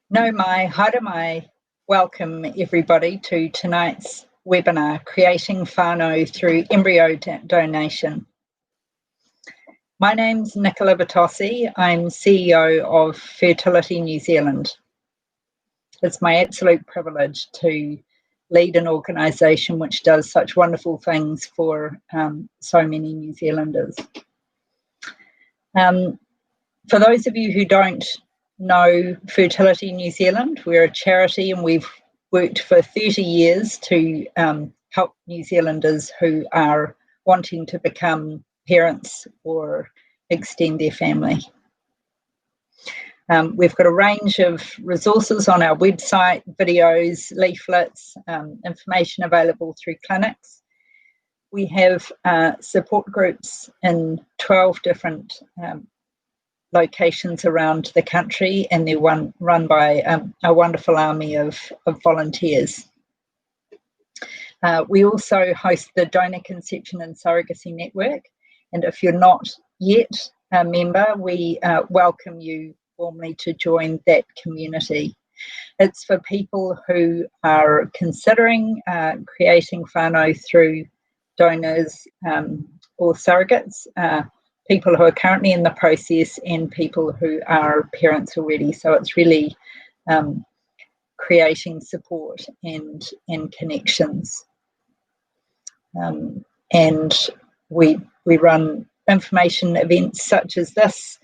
No mai, haere mai. Welcome everybody to tonight's webinar, Creating Whānau Through Embryo Donation. My name's Nicola Batossi. I'm CEO of Fertility New Zealand. It's my absolute privilege to lead an organisation which does such wonderful things for so many New Zealanders. For those of you who don't know Fertility New Zealand, we're a charity and we've worked for 30 years to help New Zealanders who are wanting to become parents or extend their family. We've got a range of resources on our website, videos, leaflets, information available through clinics. We have support groups in 12 different locations around the country, and they're run by a wonderful army of volunteers. We also host the Donor Conception and Surrogacy Network, and if you're not yet a member, we welcome you warmly to join that community. It's for people who are considering creating whānau through donors or surrogates, people who are currently in the process and people who are parents already. So it's really creating support and connections. And we run information events such as this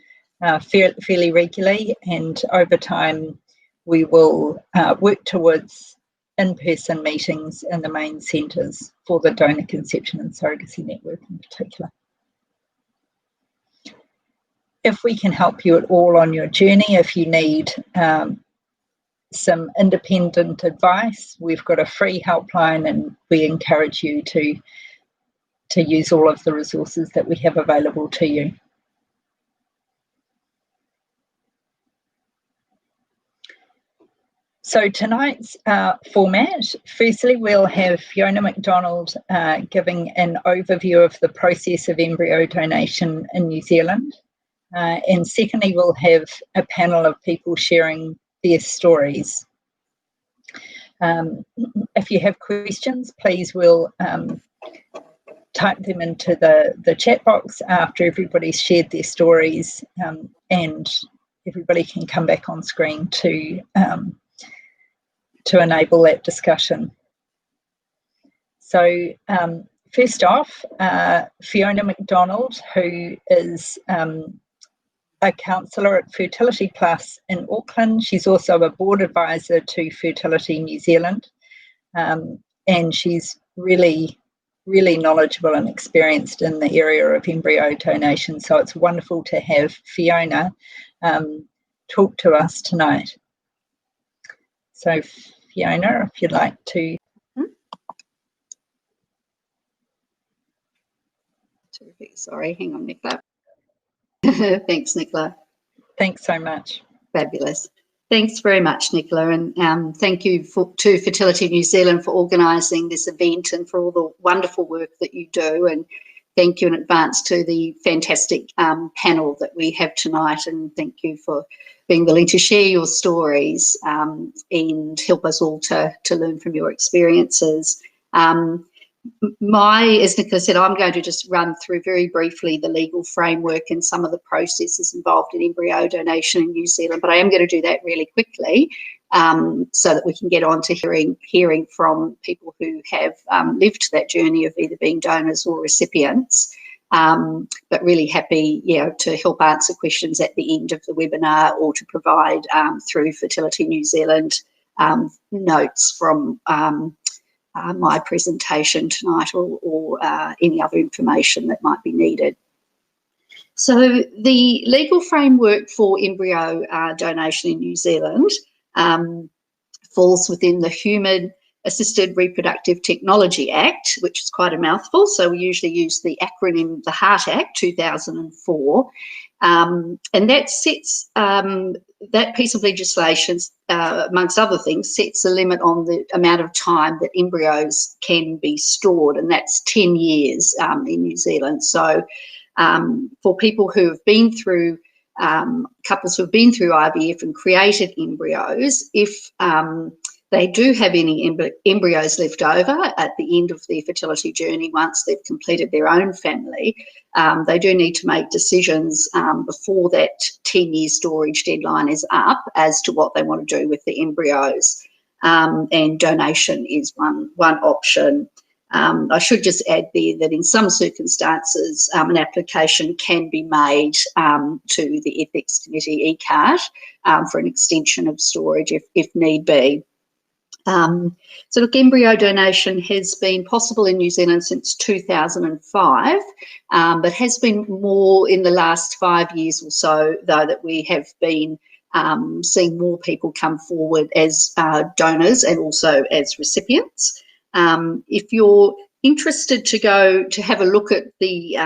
fairly regularly, and over time we will work towards in-person meetings in the main centres for the Donor Conception and Surrogacy Network in particular. If we can help you at all on your journey, if you need some independent advice, we've got a free helpline, and we encourage you to use all of the resources that we have available to you. So tonight's format, firstly we'll have Fiona McDonald giving an overview of the process of embryo donation in New Zealand. And secondly, we'll have a panel of people sharing their stories. If you have questions, please we'll type them into the chat box after everybody's shared their stories, and everybody can come back on screen to enable that discussion. So first off, Fiona McDonald, who is a counsellor at Fertility Plus in Auckland. She's also a board advisor to Fertility New Zealand, and she's really knowledgeable and experienced in the area of embryo donation. So it's wonderful to have Fiona talk to us tonight. So Fiona, if you'd like to. Terrific. Sorry, hang on, Nicola. Thanks, Nicola. Thanks so much. Fabulous. Thanks very much, Nicola, and thank you to Fertility New Zealand for organising this event and for all the wonderful work that you do, and thank you in advance to the fantastic panel that we have tonight, and thank you for being willing to share your stories and help us all to learn from your experiences. As Nicola said, I'm going to just run through very briefly the legal framework and some of the processes involved in embryo donation in New Zealand, but I am going to do that really quickly so that we can get on to hearing from people who have lived that journey of either being donors or recipients. But really happy, to help answer questions at the end of the webinar, or to provide through Fertility New Zealand notes from my presentation tonight, or any other information that might be needed. So the legal framework for embryo donation in New Zealand falls within the Human Assisted Reproductive Technology Act, which is quite a mouthful, so we usually use the acronym, the HEART Act 2004, and that sets, that piece of legislation, amongst other things, sets a limit on the amount of time that embryos can be stored, and that's 10 years in New Zealand. So for people who have been through couples who have been through IVF and created embryos, if they do have any embryos left over at the end of their fertility journey, once they've completed their own family, they do need to make decisions before that 10-year storage deadline is up as to what they want to do with the embryos. And donation is one option. I should just add there that in some circumstances, an application can be made to the Ethics Committee, ECART, for an extension of storage if need be. So look, embryo donation has been possible in New Zealand since 2005, but has been more in the last 5 years or so, though, that we have been seeing more people come forward as donors and also as recipients. If you're interested to have a look at the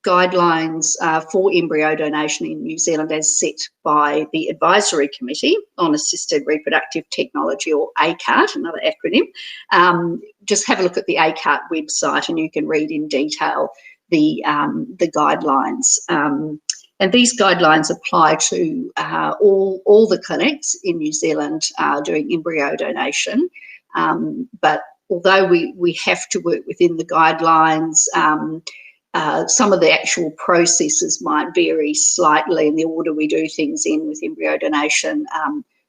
guidelines for embryo donation in New Zealand as set by the Advisory Committee on Assisted Reproductive Technology, or ACART, another acronym, just have a look at the ACART website and you can read in detail the guidelines. And these guidelines apply to all the clinics in New Zealand doing embryo donation. But although we have to work within the guidelines, some of the actual processes might vary slightly, and the order we do things in with embryo donation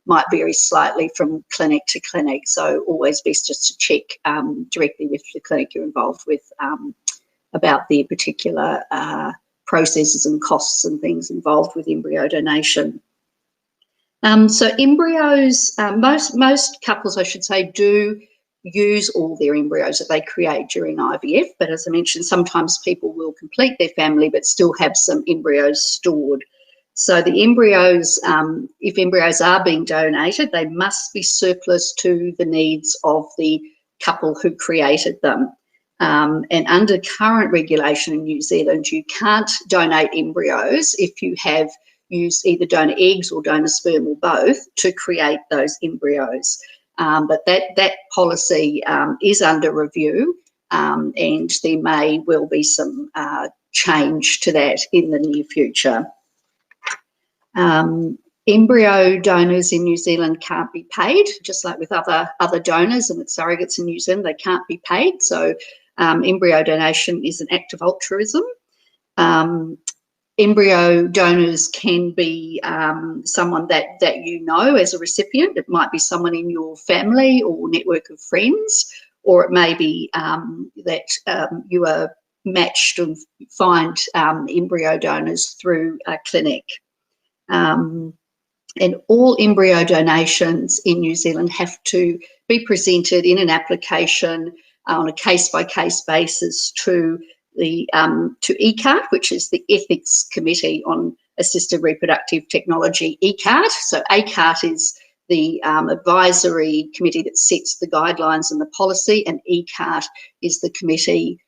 might vary slightly from clinic to clinic. So always best just to check directly with the clinic you're involved with about their particular processes and costs and things involved with embryo donation. So embryos, most couples, I should say, do use all their embryos that they create during IVF, but as I mentioned, sometimes people will complete their family but still have some embryos stored. So the embryos, if embryos are being donated, they must be surplus to the needs of the couple who created them. And under current regulation in New Zealand, you can't donate embryos if you have used either donor eggs or donor sperm or both to create those embryos. But that policy is under review, and there may well be some change to that in the near future. Embryo donors in New Zealand can't be paid, just like with other donors and surrogates in New Zealand, they can't be paid. So embryo donation is an act of altruism. Embryo donors can be someone that you know as a recipient. It might be someone in your family or network of friends, or it may be that you are matched and find embryo donors through a clinic. And all embryo donations in New Zealand have to be presented in an application on a case-by-case basis to ECART, which is the Ethics Committee on Assisted Reproductive Technology, ECART. So ACART is the advisory committee that sets the guidelines and the policy, and ECART is the committee,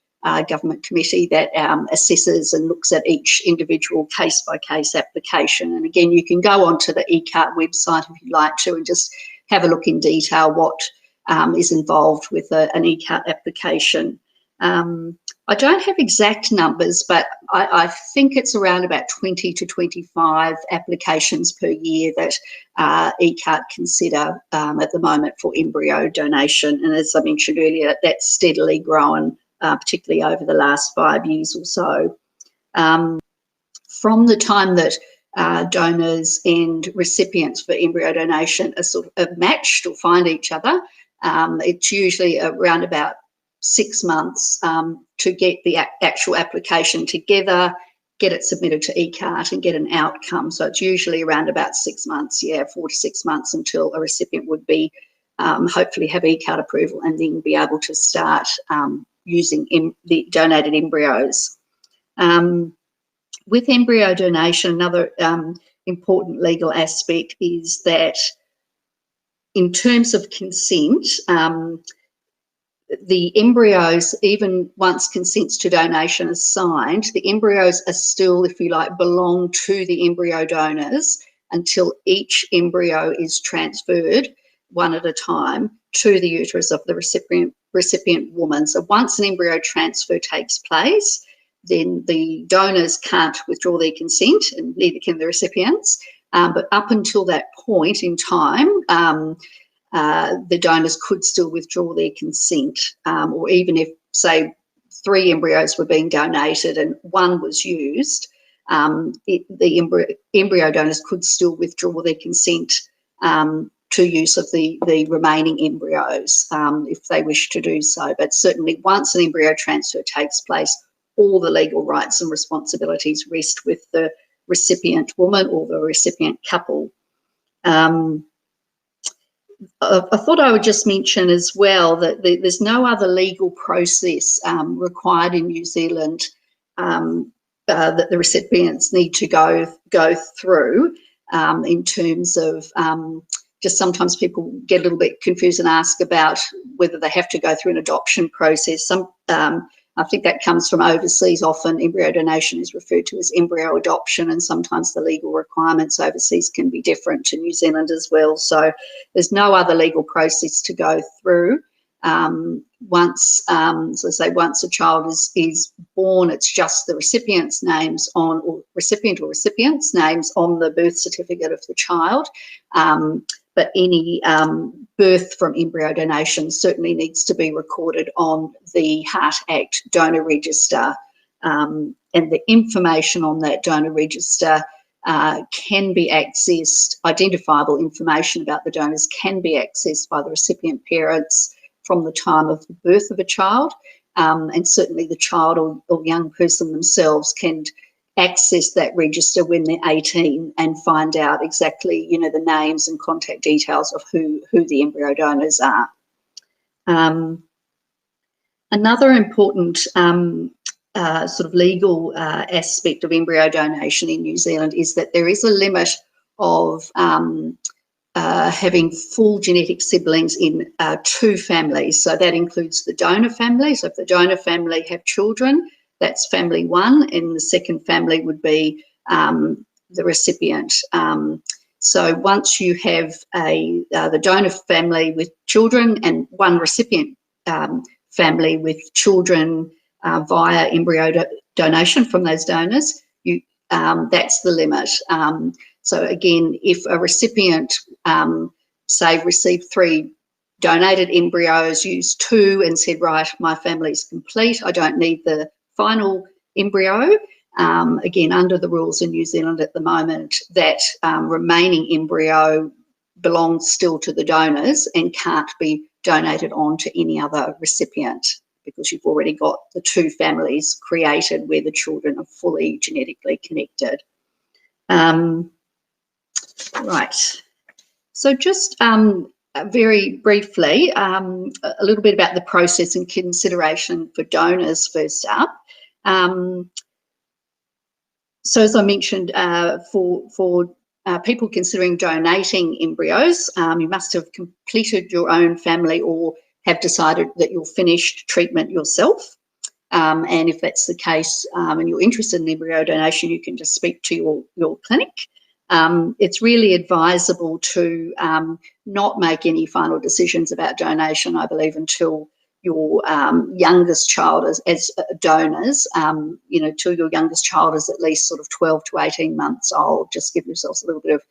government committee, that assesses and looks at each individual case-by-case application. And again, you can go onto the ECART website if you'd like to and just have a look in detail what is involved with an ECART application. I don't have exact numbers, but I think it's around about 20 to 25 applications per year that ECART consider at the moment for embryo donation. And as I mentioned earlier, that's steadily grown, particularly over the last 5 years or so. From the time that donors and recipients for embryo donation are sort of matched or find each other, it's usually around about 6 months to get the actual application together, get it submitted to ECART and get an outcome. So it's usually around about 6 months, 4 to 6 months until a recipient would be hopefully have ECART approval and then be able to start using the donated embryos. With embryo donation, another important legal aspect is that in terms of consent, the embryos, even once consents to donation is signed, the embryos are still, if you like, belong to the embryo donors until each embryo is transferred one at a time to the uterus of the recipient woman. So once an embryo transfer takes place, then the donors can't withdraw their consent, and neither can the recipients. But up until that point in time, the donors could still withdraw their consent, or even if, say, 3 embryos were being donated and 1 was used, the embryo donors could still withdraw their consent to use of the remaining embryos if they wish to do so. But certainly once an embryo transfer takes place, all the legal rights and responsibilities rest with the recipient woman or the recipient couple. I thought I would just mention as well that there's no other legal process required in New Zealand that the recipients need to go through in terms of just sometimes people get a little bit confused and ask about whether they have to go through an adoption process. I think that comes from overseas. Often embryo donation is referred to as embryo adoption, and sometimes the legal requirements overseas can be different to New Zealand as well. So there's no other legal process to go through. Once a child is born, it's just the recipient's names on, or recipients' names on the birth certificate of the child. But any birth from embryo donation certainly needs to be recorded on the Heart Act donor register, and the information on that donor register can be accessed. Identifiable information about the donors can be accessed by the recipient parents from the time of the birth of a child, and certainly the child or young person themselves can access that register when they're 18 and find out exactly, the names and contact details of who the embryo donors are. Another important sort of legal aspect of embryo donation in New Zealand is that there is a limit of having full genetic siblings in 2 families. So that includes the donor family. So if the donor family have children, that's family 1, and the second family would be the recipient. So once you have the donor family with children and 1 recipient family with children via embryo donation from those donors, that's the limit. So again, if a recipient, say, received 3 donated embryos, used 2 and said, right, my family's complete, I don't need the final embryo, again, under the rules in New Zealand at the moment, that remaining embryo belongs still to the donors and can't be donated on to any other recipient, because you've already got the 2 families created where the children are fully genetically connected. Right. So just very briefly, a little bit about the process and consideration for donors first up. So as I mentioned, for people considering donating embryos, you must have completed your own family or have decided that you'll finish treatment yourself. And if that's the case and you're interested in embryo donation, you can just speak to your clinic. It's really advisable to not make any final decisions about donation, I believe, until your youngest child as donors, till your youngest child is at least sort of 12 to 18 months old. Just give yourselves a little bit of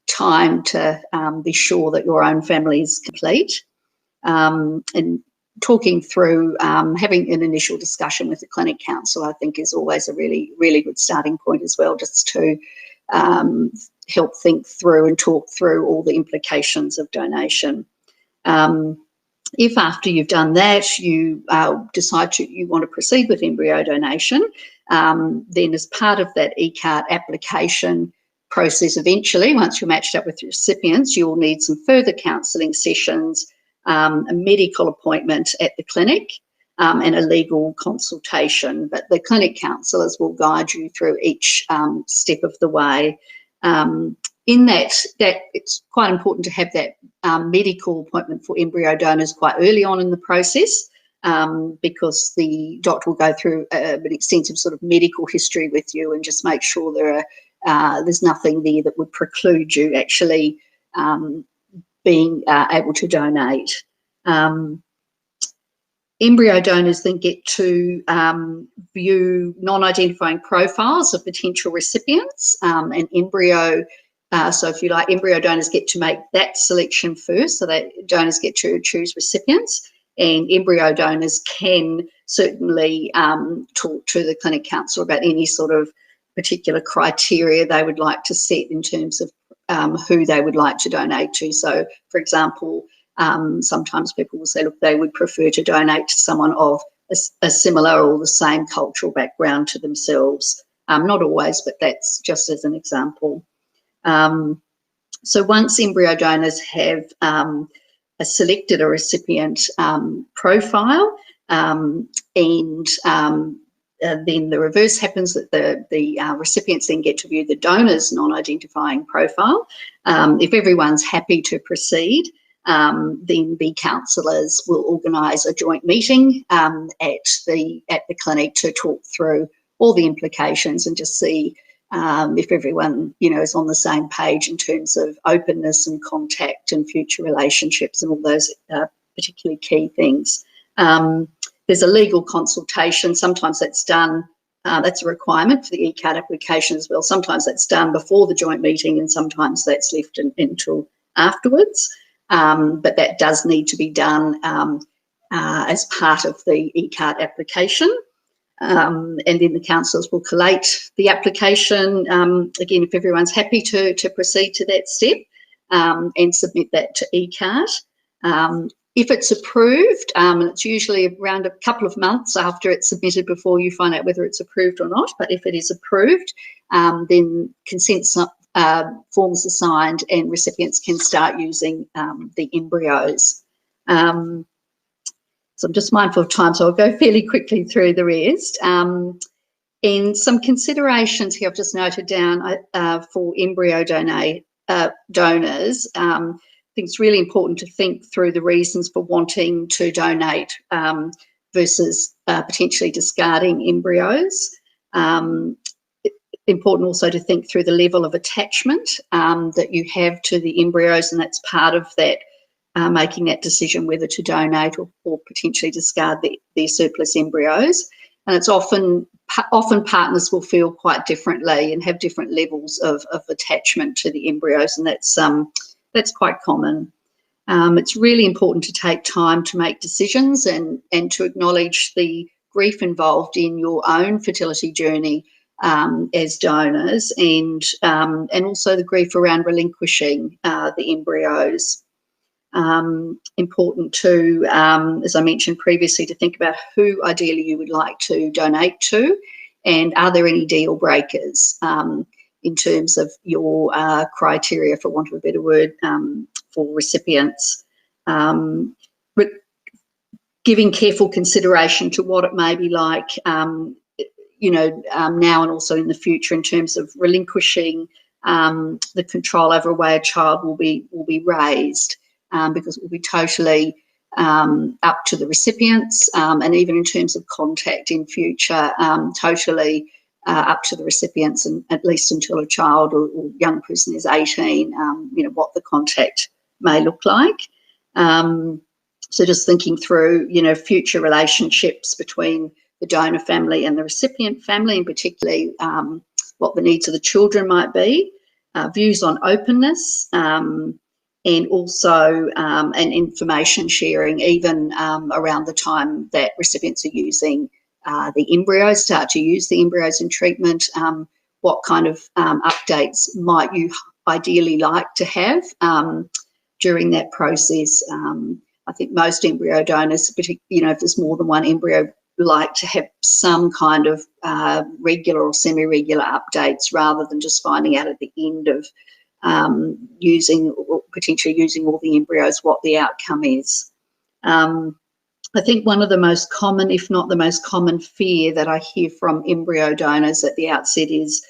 time to be sure that your own family is complete. And talking through, having an initial discussion with the clinic counsellor, I think, is always a really, really good starting point as well, just to help think through and talk through all the implications of donation. If after you've done that you decide you want to proceed with embryo donation, then as part of that ECART application process, eventually, once you're matched up with your recipients, you'll need some further counselling sessions, a medical appointment at the clinic, and a legal consultation. But the clinic counsellors will guide you through each step of the way. In that it's quite important to have that medical appointment for embryo donors quite early on in the process, because the doctor will go through an extensive sort of medical history with you and just make sure there's nothing there that would preclude you actually being able to donate. Embryo donors then get to view non-identifying profiles of potential recipients, and embryo. So if you like, embryo donors get to make that selection first, so that donors get to choose recipients, and embryo donors can certainly talk to the clinic counsellor about any sort of particular criteria they would like to set in terms of who they would like to donate to. So, for example, sometimes people will say, look, they would prefer to donate to someone of a similar or the same cultural background to themselves. Not always, but that's just as an example. So once embryo donors have selected a recipient profile, and then the reverse happens, that the recipients then get to view the donor's non-identifying profile. If everyone's happy to proceed, then the counsellors will organise a joint meeting at the clinic to talk through all the implications and just see if everyone, is on the same page in terms of openness and contact and future relationships and all those particularly key things. There's a legal consultation. Sometimes that's done, that's a requirement for the eCard application as well. Sometimes that's done before the joint meeting and sometimes that's left until afterwards. But that does need to be done as part of the eCard application. And then the counsellors will collate the application, again, if everyone's happy to proceed to that step, and submit that to eCard. If it's approved, and it's usually around a couple of months after it's submitted before you find out whether it's approved or not, but if it is approved, then consent forms are signed and recipients can start using the embryos. So I'm just mindful of time, so I'll go fairly quickly through the rest. And some considerations here I've just noted down for embryo donors. I think it's really important to think through the reasons for wanting to donate versus potentially discarding embryos. Important also to think through the level of attachment that you have to the embryos, and that's part of that, making that decision whether to donate or potentially discard their surplus embryos. And it's often partners will feel quite differently and have different levels of attachment to the embryos, and that's quite common. It's really important to take time to make decisions and to acknowledge the grief involved in your own fertility journey as donors, and also the grief around relinquishing the embryos. Important to, as I mentioned previously, to think about who ideally you would like to donate to, and are there any deal breakers in terms of your criteria, for want of a better word, for recipients. But giving careful consideration to what it may be like, now and also in the future, in terms of relinquishing the control over a way a child will be raised, because it will be totally up to the recipients, and even in terms of contact in future, totally up to the recipients, and at least until a child or young person is 18, what the contact may look like. So just thinking through, future relationships between the donor family and the recipient family, and particularly what the needs of the children might be, views on openness, and also and information sharing, even around the time that recipients are using the embryos, start to use the embryos in treatment. What kind of updates might you ideally like to have during that process? I think most embryo donors, if there's more than one embryo, like to have some kind of regular or semi-regular updates, rather than just finding out at the end of potentially using all the embryos what the outcome is. I think one of the most common, if not the most common, fear that I hear from embryo donors at the outset is,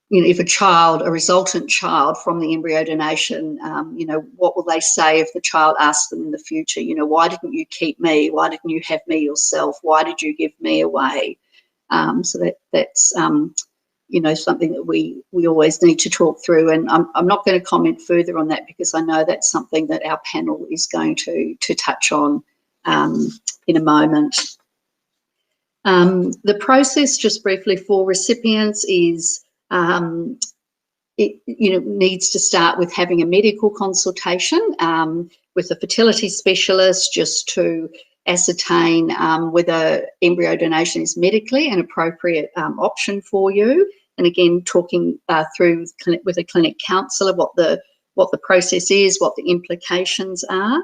if a resultant child from the embryo donation, what will they say if the child asks them in the future, why didn't you keep me? Why didn't you have me yourself? Why did you give me away? So that's you know, something that we always need to talk through. And I'm not going to comment further on that because I know that's something that our panel is going to touch on in a moment. The process, just briefly, for recipients is it needs to start with having a medical consultation with a fertility specialist just to ascertain whether embryo donation is medically an appropriate option for you. And again, talking through with a clinic counsellor what the process is, what the implications are.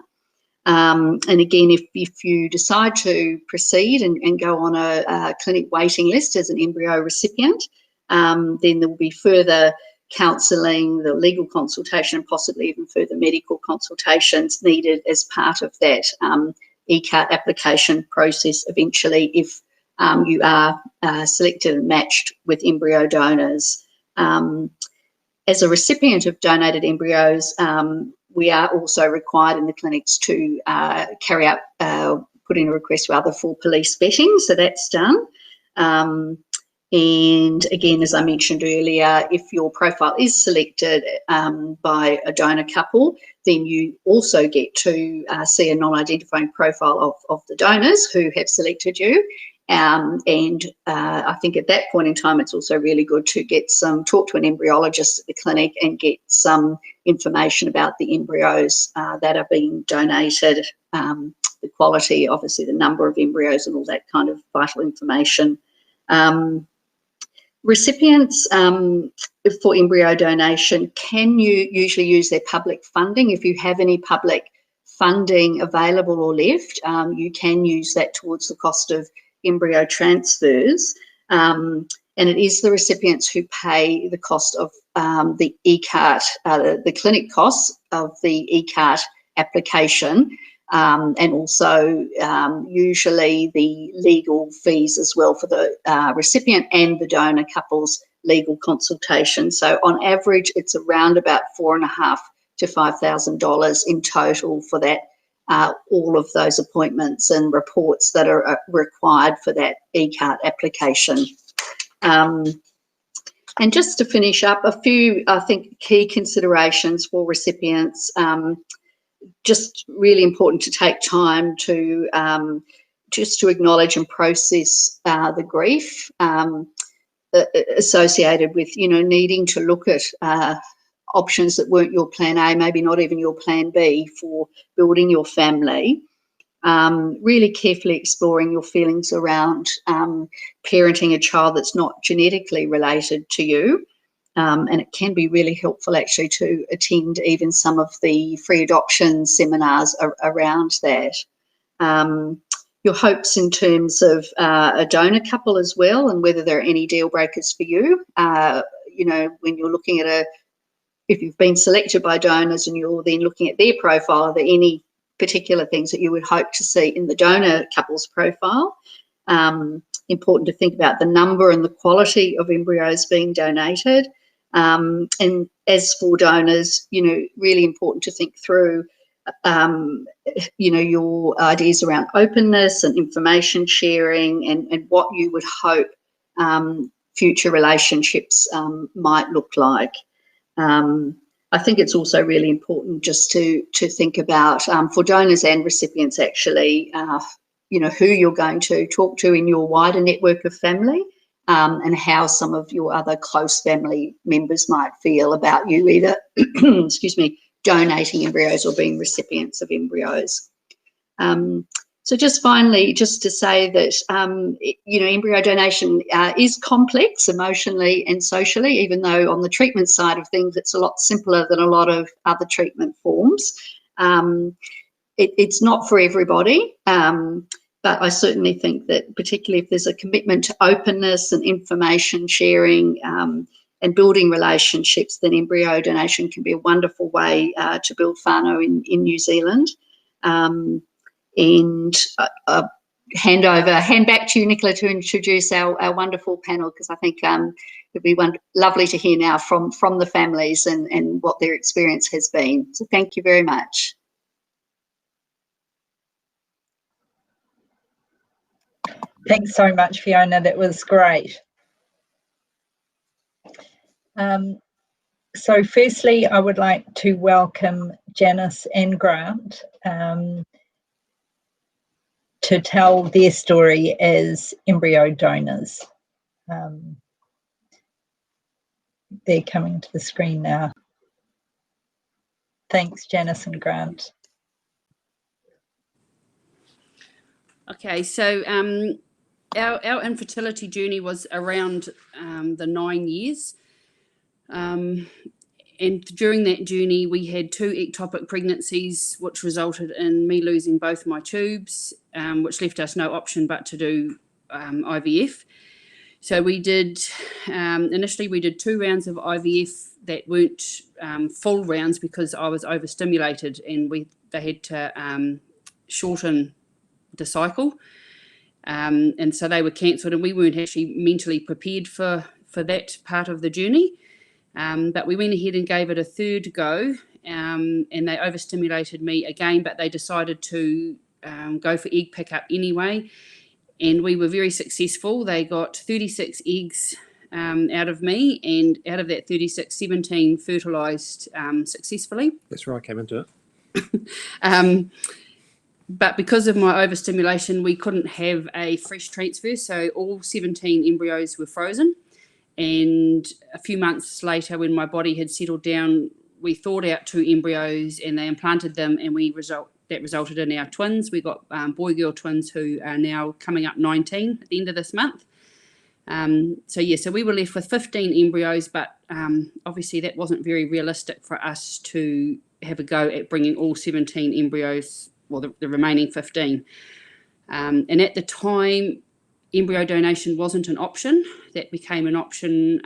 And again, if you decide to proceed and go on a clinic waiting list as an embryo recipient, then there will be further counselling, the legal consultation, and possibly even further medical consultations needed as part of that ECART application process eventually, if you are selected and matched with embryo donors. As a recipient of donated embryos, we are also required in the clinics to carry out, put in a request rather for police vetting, so that's done. And again, as I mentioned earlier, if your profile is selected by a donor couple, then you also get to see a non-identifying profile of the donors who have selected you. And I think at that point in time, it's also really good to talk to an embryologist at the clinic and get some information about the embryos that are being donated, the quality, obviously the number of embryos and all that kind of vital information. Recipients for embryo donation can usually use their public funding. If you have any public funding available or left, you can use that towards the cost of embryo transfers. And it is the recipients who pay the cost of the ECART, the clinic costs of the ECART application. And also usually the legal fees as well for the recipient and the donor couple's legal consultation. So on average, it's around about $4,500 to $5,000 in total for that, all of those appointments and reports that are required for that ECART application. And just to finish up, a few, I think, key considerations for recipients. Just really important to take time to just to acknowledge and process the grief associated with, needing to look at options that weren't your plan A, maybe not even your plan B for building your family. Really carefully exploring your feelings around parenting a child that's not genetically related to you. And it can be really helpful actually to attend even some of the free adoption seminars around that. Your hopes in terms of a donor couple as well, and whether there are any deal breakers for you. When you're looking at if you've been selected by donors and you're then looking at their profile, are there any particular things that you would hope to see in the donor couple's profile? Important to think about the number and the quality of embryos being donated. And as for donors, really important to think through, your ideas around openness and information sharing and what you would hope future relationships might look like. I think it's also really important just to think about, for donors and recipients actually, who you're going to talk to in your wider network of family. And how some of your other close family members might feel about you either, donating embryos or being recipients of embryos. So just finally, just to say that, embryo donation is complex emotionally and socially, even though on the treatment side of things, it's a lot simpler than a lot of other treatment forms. It's not for everybody. But I certainly think that particularly if there's a commitment to openness and information sharing and building relationships, then embryo donation can be a wonderful way to build whānau in New Zealand. And hand back to you, Nicola, to introduce our wonderful panel, because I think it'd be lovely to hear now from the families and what their experience has been. So thank you very much. Thanks so much, Fiona. That was great. So firstly, I would like to welcome Janice and Grant to tell their story as embryo donors. They're coming to the screen now. Thanks, Janice and Grant. Okay, so our infertility journey was around the 9 years. And during that journey, we had 2 ectopic pregnancies, which resulted in me losing both my tubes, which left us no option but to do IVF. So we did, initially we did 2 rounds of IVF that weren't full rounds because I was overstimulated, and they had to shorten the cycle. And so they were cancelled, and we weren't actually mentally prepared for that part of the journey. But we went ahead and gave it a 3rd go, and they overstimulated me again, but they decided to go for egg pickup anyway. And we were very successful. They got 36 eggs out of me, and out of that 36, 17 fertilised successfully. That's where I came into it. But because of my overstimulation, we couldn't have a fresh transfer, so all 17 embryos were frozen. And a few months later, when my body had settled down, we thawed out 2 embryos and they implanted them, and that resulted in our twins. We got boy-girl twins who are now coming up 19 at the end of this month. So we were left with 15 embryos, but obviously that wasn't very realistic for us to have a go at bringing all 17 embryos, well, the remaining 15. And at the time, embryo donation wasn't an option. That became an option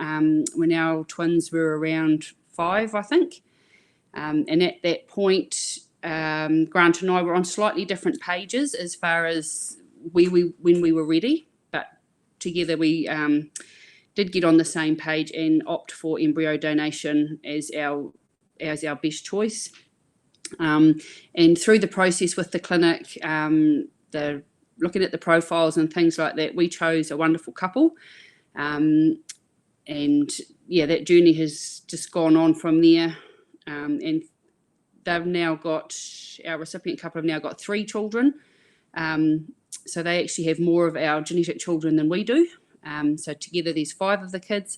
when our twins were around 5, I think. And at that point, Grant and I were on slightly different pages as far as when we were ready, but together we did get on the same page and opt for embryo donation as our best choice. And through the process with the clinic, looking at the profiles and things like that, we chose a wonderful couple. And yeah, that journey has just gone on from there. And they've now got, our recipient couple have now got 3 children. So they actually have more of our genetic children than we do. So together there's 5 of the kids.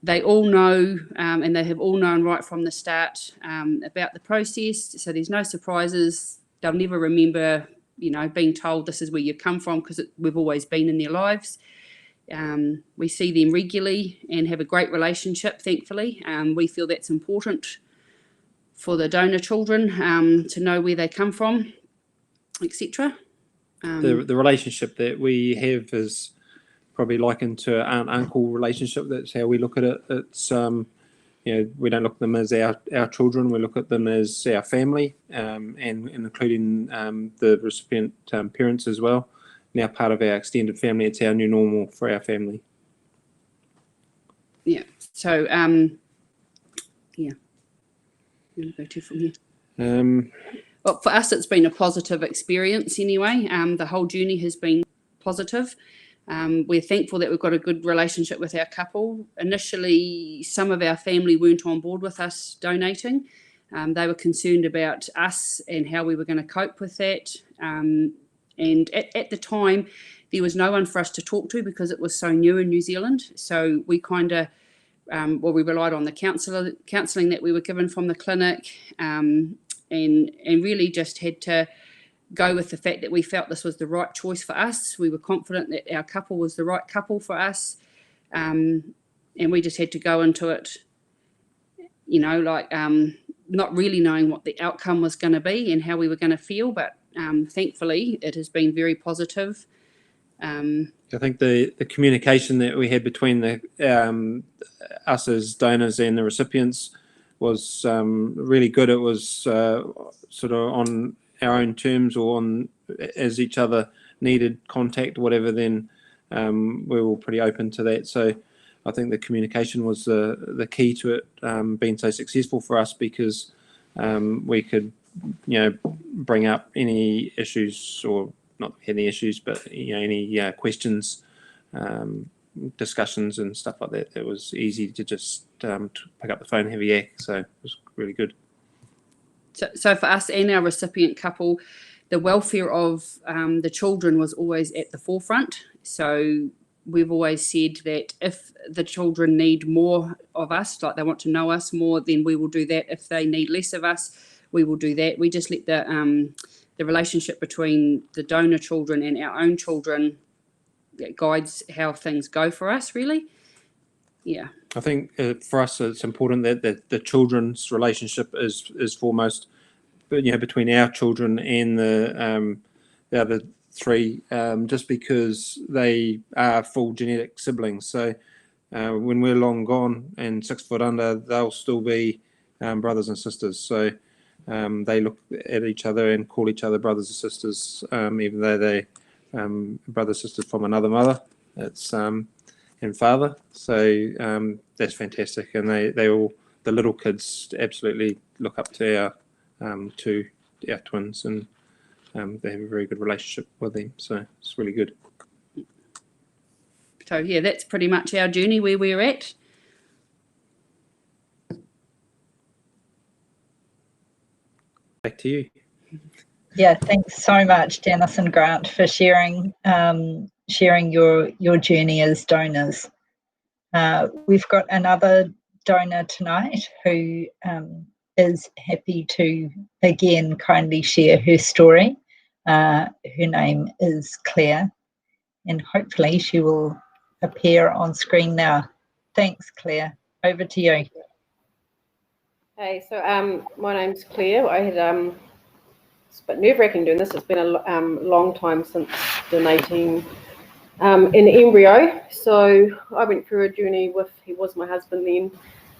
They all know, and they have all known right from the start about the process. So there's no surprises. They'll never remember, being told this is where you come from, because we've always been in their lives. We see them regularly and have a great relationship, thankfully. We feel that's important for the donor children to know where they come from, etc. The relationship that we have is probably likened to an aunt-uncle relationship. That's how we look at it. It's we don't look at them as our children. We look at them as our family, and including the recipient parents as well. Now part of our extended family. It's our new normal for our family. Yeah. So yeah. I'm going to go to from here. Well, for us, it's been a positive experience anyway. The whole journey has been positive. We're thankful that we've got a good relationship with our couple. Initially, some of our family weren't on board with us donating. They were concerned about us and how we were going to cope with that. And at the time, there was no one for us to talk to because it was so new in New Zealand. So we kind of, we relied on the counselling that we were given from the clinic, and really just had to go with the fact that we felt this was the right choice for us. We were confident that our couple was the right couple for us, and we just had to go into it, not really knowing what the outcome was going to be and how we were going to feel, but thankfully it has been very positive. I think the communication that we had between us as donors and the recipients was really good. It was sort of on our own terms, or on as each other needed contact, whatever, then we were pretty open to that. So I think the communication was the key to it being so successful for us, because we could bring up any issues, or not any issues, but any questions discussions and stuff like that, it was easy to just to pick up the phone and have a yak. So it was really good. So for us and our recipient couple, the welfare of the children was always at the forefront. So we've always said that if the children need more of us, like they want to know us more, then we will do that. If they need less of us, we will do that. We just let the relationship between the donor children and our own children that guides how things go for us, really. Yeah. I think for us it's important that the children's relationship is foremost, but between our children and the other three, just because they are full genetic siblings. So when we're long gone and 6 foot under, they'll still be brothers and sisters. So they look at each other and call each other brothers and sisters, even though they brothers and sisters from another mother. It's and father. So that's fantastic, and they all, the little kids, absolutely look up to our twins, and they have a very good relationship with them. So it's really good. So yeah, that's pretty much our journey where we're at. Back to you. Yeah, thanks so much, Dennis and Grant, for sharing your journey as donors. We've got another donor tonight who is happy to again kindly share her story. Her name is Claire, and hopefully she will appear on screen now. Thanks, Claire. Over to you. Hey, so my name's Claire. I had it's a bit nerve-wracking doing this. It's been a long time since donating an embryo. So I went through a journey with, he was my husband then,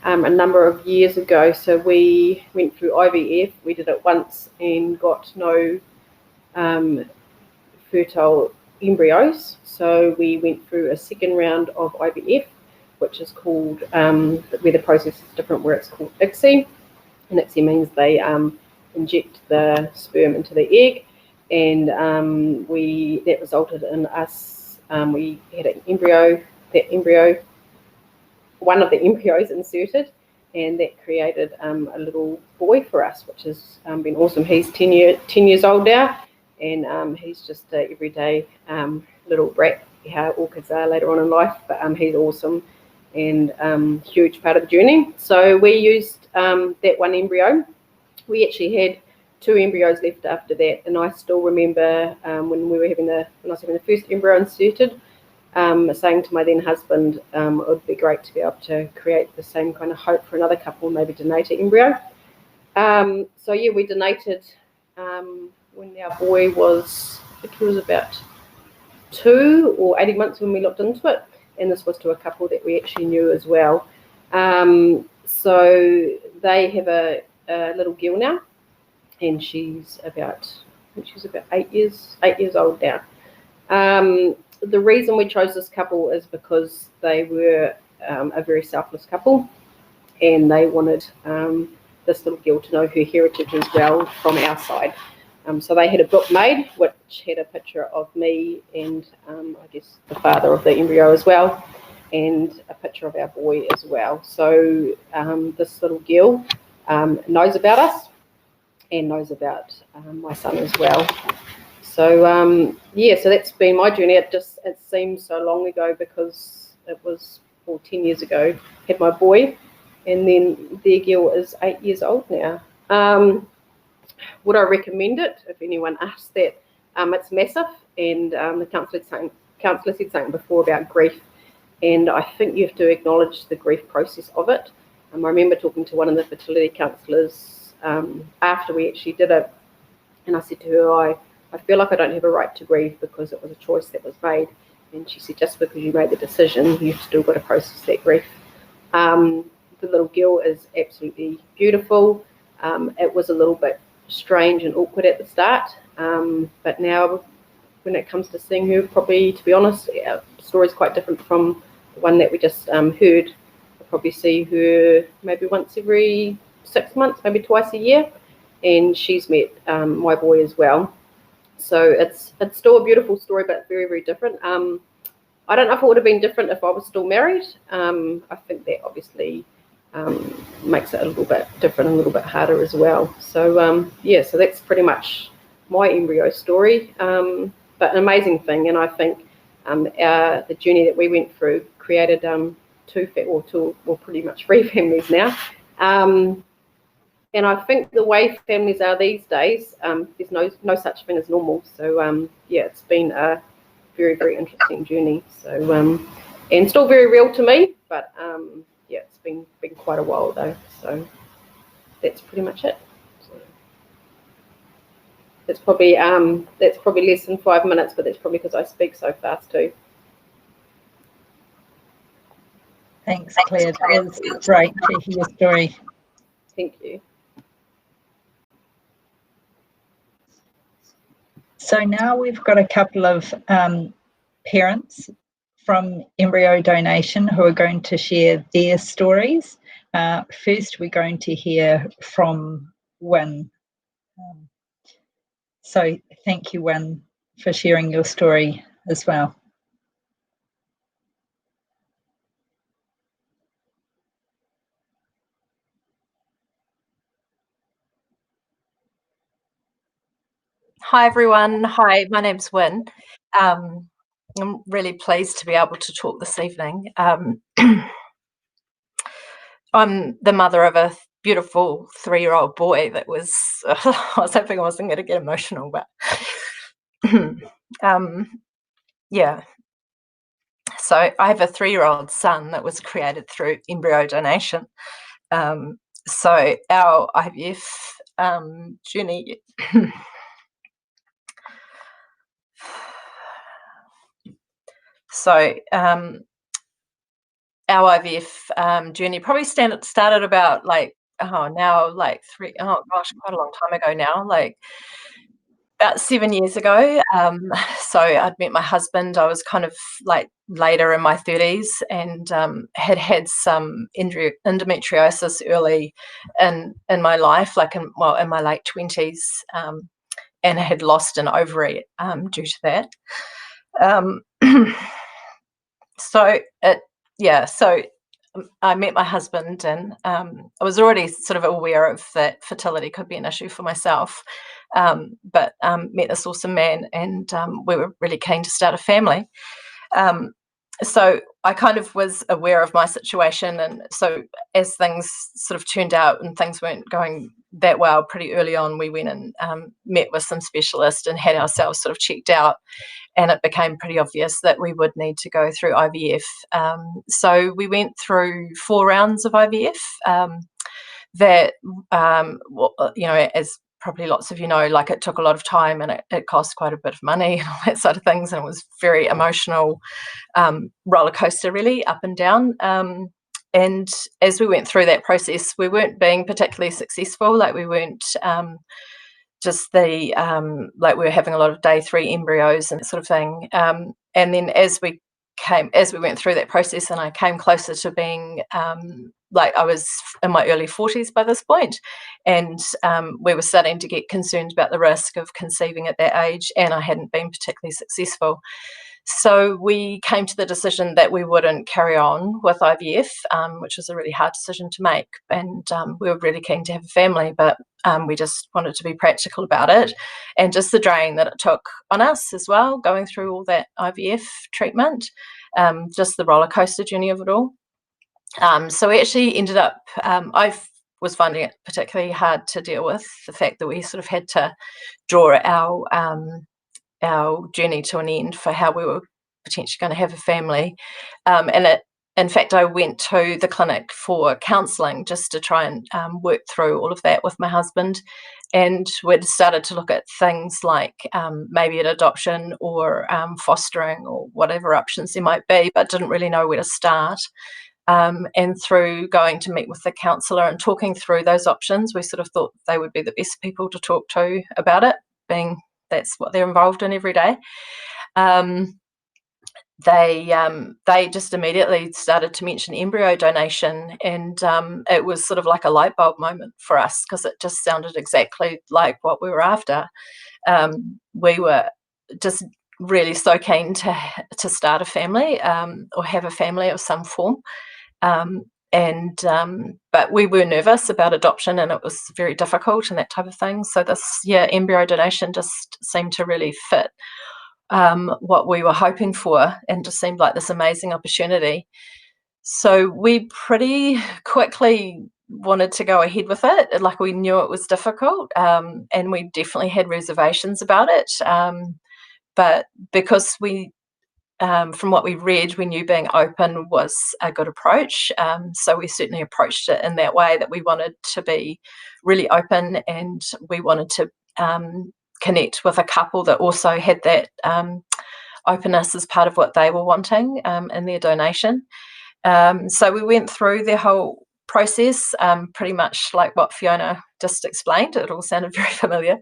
a number of years ago. So we went through IVF. We did it once and got no fertile embryos. So we went through a second round of IVF, which is called, where the process is different, where it's called ICSI. And ICSI means they inject the sperm into the egg, and that resulted in us, we had an embryo, one of the embryos inserted, and that created a little boy for us, which has been awesome. He's 10 years old now, and he's just an everyday little brat, how all kids are later on in life, but he's awesome and huge part of the journey. So we used that one embryo. We actually had 2 embryos left after that, and I still remember when I was having the first embryo inserted, saying to my then husband, it would be great to be able to create the same kind of hope for another couple, maybe donate an embryo. So yeah, we donated when our boy was, I think he was about 2 or 18 months when we looked into it, and this was to a couple that we actually knew as well. So they have a little girl now, and she's about 8 years old now. The reason we chose this couple is because they were a very selfless couple, and they wanted this little girl to know her heritage as well from our side. So they had a book made which had a picture of me and I guess the father of the embryo as well, and a picture of our boy as well. So this little girl knows about us and knows about my son as well. So yeah, so that's been my journey. It seems so long ago because it was 10 years ago. Had my boy, and then their girl is 8 years old now. Would I recommend it? If anyone asks that, it's massive, and the counsellor said something before about grief, and I think you have to acknowledge the grief process of it. I remember talking to one of the fertility counsellors after we actually did it, and I said to her, I feel like I don't have a right to grieve because it was a choice that was made. And she said, just because you made the decision, you've still got to process that grief. The little girl is absolutely beautiful. It was a little bit strange and awkward at the start, but now when it comes to seeing her, probably, to be honest, our story is quite different from the one that we just heard. I'll probably see her maybe once every 6 months, maybe twice a year, and she's met my boy as well. So it's still a beautiful story, but very, very different. I I don't know if it would have been different if I was still married. I think that obviously makes it a little bit different, a little bit harder as well. So yeah, so that's pretty much my embryo story. But an amazing thing, and I think the journey that we went through created pretty much 3 families now. And I think the way families are these days, there's no such thing as normal. So yeah, it's been a very, very interesting journey. So and still very real to me, but yeah, it's been quite a while though. So that's pretty much it. So that's probably less than 5 minutes, but that's probably because I speak so fast too. Thanks, Claire. It's great to hear your story. Thank you. So now we've got a couple of parents from embryo donation who are going to share their stories. First, we're going to hear from Wynne. So thank you, Wynne, for sharing your story as well. Hi everyone. Hi, my name's Wynne. I'm really pleased to be able to talk this evening. I'm the mother of a beautiful 3-year-old boy that was, I was hoping I wasn't going to get emotional, but yeah. So I have a 3-year-old son that was created through embryo donation. So our IVF journey So our IVF journey probably started about quite a long time ago now, like about 7 years ago. So I'd met my husband. I was kind of like later in my 30s and had some endometriosis early in my life, in my late 20s, and had lost an ovary due to that. So I met my husband, and I was already sort of aware of that fertility could be an issue for myself, but met this awesome man, and we were really keen to start a family. So I kind of was aware of my situation, and so as things sort of turned out and things weren't going that well pretty early on, we went and met with some specialists and had ourselves sort of checked out. And it became pretty obvious that we would need to go through IVF. So we went through 4 rounds of IVF that, as probably lots of you know, it took a lot of time, and it cost quite a bit of money and all that sort of things. And it was very emotional roller coaster, really, up and down. And as we went through that process, we weren't being particularly successful. We weren't just we were having a lot of day 3 embryos and that sort of thing. And then as we went through that process, and I came closer to being I was in my early 40s by this point, and we were starting to get concerned about the risk of conceiving at that age, and I hadn't been particularly successful. So we came to the decision that we wouldn't carry on with IVF, which was a really hard decision to make. And we were really keen to have a family, but we just wanted to be practical about it, and just the drain that it took on us as well, going through all that IVF treatment, just the roller coaster journey of it all. So we actually ended up, I was finding it particularly hard to deal with the fact that we sort of had to draw our journey to an end for how we were potentially going to have a family. In fact, I went to the clinic for counselling just to try and work through all of that with my husband. And we'd started to look at things like maybe an adoption or fostering or whatever options there might be, but didn't really know where to start. And through going to meet with the counsellor and talking through those options, we sort of thought they would be the best people to talk to about it, being that's what they're involved in every day. They just immediately started to mention embryo donation, and it was sort of like a light bulb moment for us, because it just sounded exactly like what we were after. We really so keen to start a family, or have a family of some form. But we were nervous about adoption, and it was very difficult and that type of thing. So this embryo donation just seemed to really fit what we were hoping for, and just seemed like this amazing opportunity. So we pretty quickly wanted to go ahead with it. Like, we knew it was difficult, and we definitely had reservations about it. But because from what we read, we knew being open was a good approach. So we certainly approached it in that way, that we wanted to be really open, and we wanted to connect with a couple that also had that openness as part of what they were wanting in their donation. So we went through the whole process, pretty much like what Fiona just explained. It all sounded very familiar.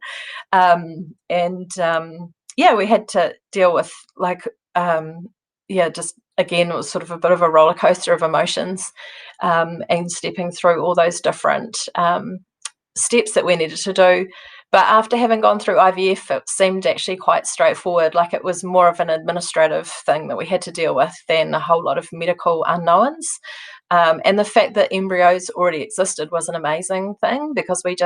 We had to deal with, like, just again, it was sort of a bit of a roller coaster of emotions, and stepping through all those different steps that we needed to do. But after having gone through IVF, it seemed actually quite straightforward. Like, it was more of an administrative thing that we had to deal with than a whole lot of medical unknowns. And the fact that embryos already existed was an amazing thing, because we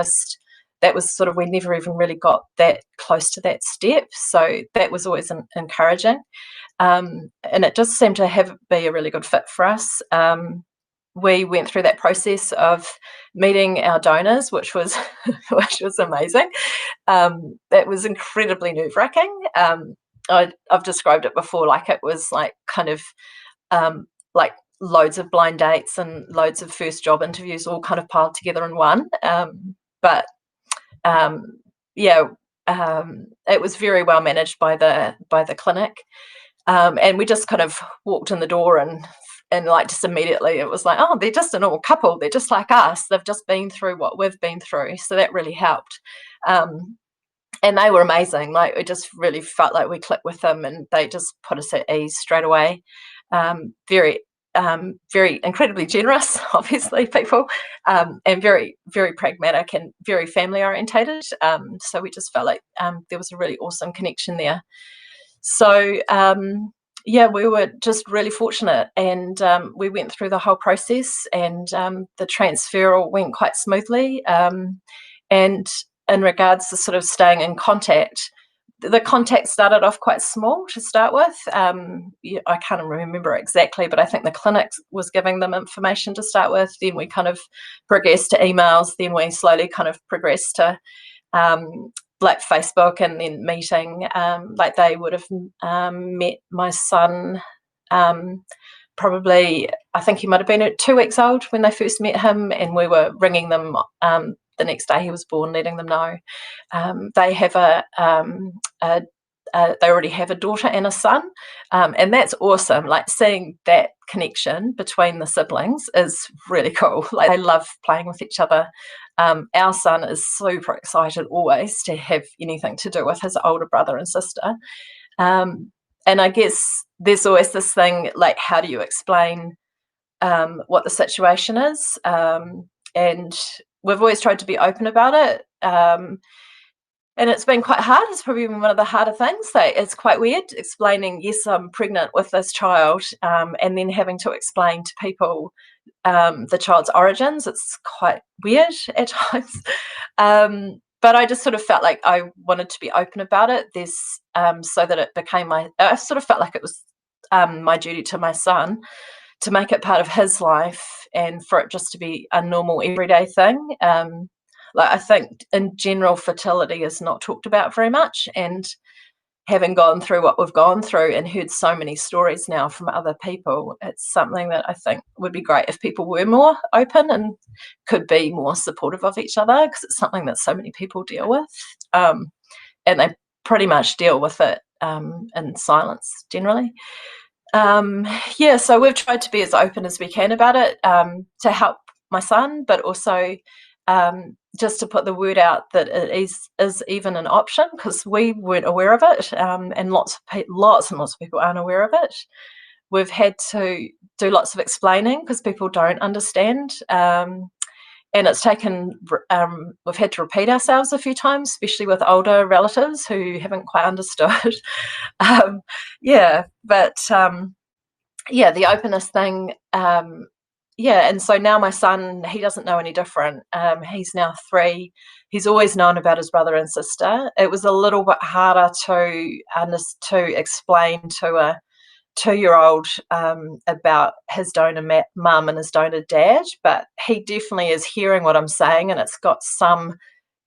never even really got that close to that step. So that was always encouraging. And it just seemed to be a really good fit for us. We went through that process of meeting our donors, which was amazing. It was incredibly nerve-wracking. I've described it before, like, it was like kind of like loads of blind dates and loads of first job interviews all kind of piled together in one. It was very well managed by the clinic, and we just kind of walked in the door and like, just immediately it was like, oh, they're just a normal couple, they're just like us, they've just been through what we've been through. So that really helped. And they were amazing. Like, it just really felt like we clicked with them, and they just put us at ease straight away. Very incredibly generous, obviously, people, and very, very pragmatic and very family orientated. So we just felt like there was a really awesome connection there. So we were just really fortunate, and we went through the whole process, and the transfer all went quite smoothly. And in regards to sort of staying in contact, the contact started off quite small to start with. I can't remember exactly, but I think the clinic was giving them information to start with. Then we kind of progressed to emails. Then we slowly kind of progressed to like Facebook, and then meeting. Like, they would have met my son probably, I think he might have been at 2 weeks old when they first met him, and we were ringing them the next day he was born, letting them know. They have they already have a daughter and a son, and that's awesome. Like, seeing that connection between the siblings is really cool. Like, they love playing with each other. Our son is super excited always to have anything to do with his older brother and sister. And I guess there's always this thing, like, how do you explain what the situation is? And we've always tried to be open about it. And it's been quite hard. It's probably been one of the harder things. Like, it's quite weird explaining, yes, I'm pregnant with this child, and then having to explain to people the child's origins. It's quite weird at times. But I just sort of felt like I wanted to be open about it. So that it became I sort of felt like it was my duty to my son to make it part of his life, and for it just to be a normal everyday thing. Like, I think in general, fertility is not talked about very much, and having gone through what we've gone through and heard so many stories now from other people, it's something that I think would be great if people were more open and could be more supportive of each other, because it's something that so many people deal with, and they pretty much deal with it in silence generally. So we've tried to be as open as we can about it, to help my son, but also just to put the word out that it is even an option, because we weren't aware of it, and lots and lots of people aren't aware of it. We've had to do lots of explaining because people don't understand, and it's taken, we've had to repeat ourselves a few times, especially with older relatives who haven't quite understood. Yeah, but yeah, the openness thing. Yeah, and so now my son, he doesn't know any different. He's now 3. He's always known about his brother and sister. It was a little bit harder to explain to a 2-year-old about his donor mum and his donor dad, but he definitely is hearing what I'm saying, and it's got some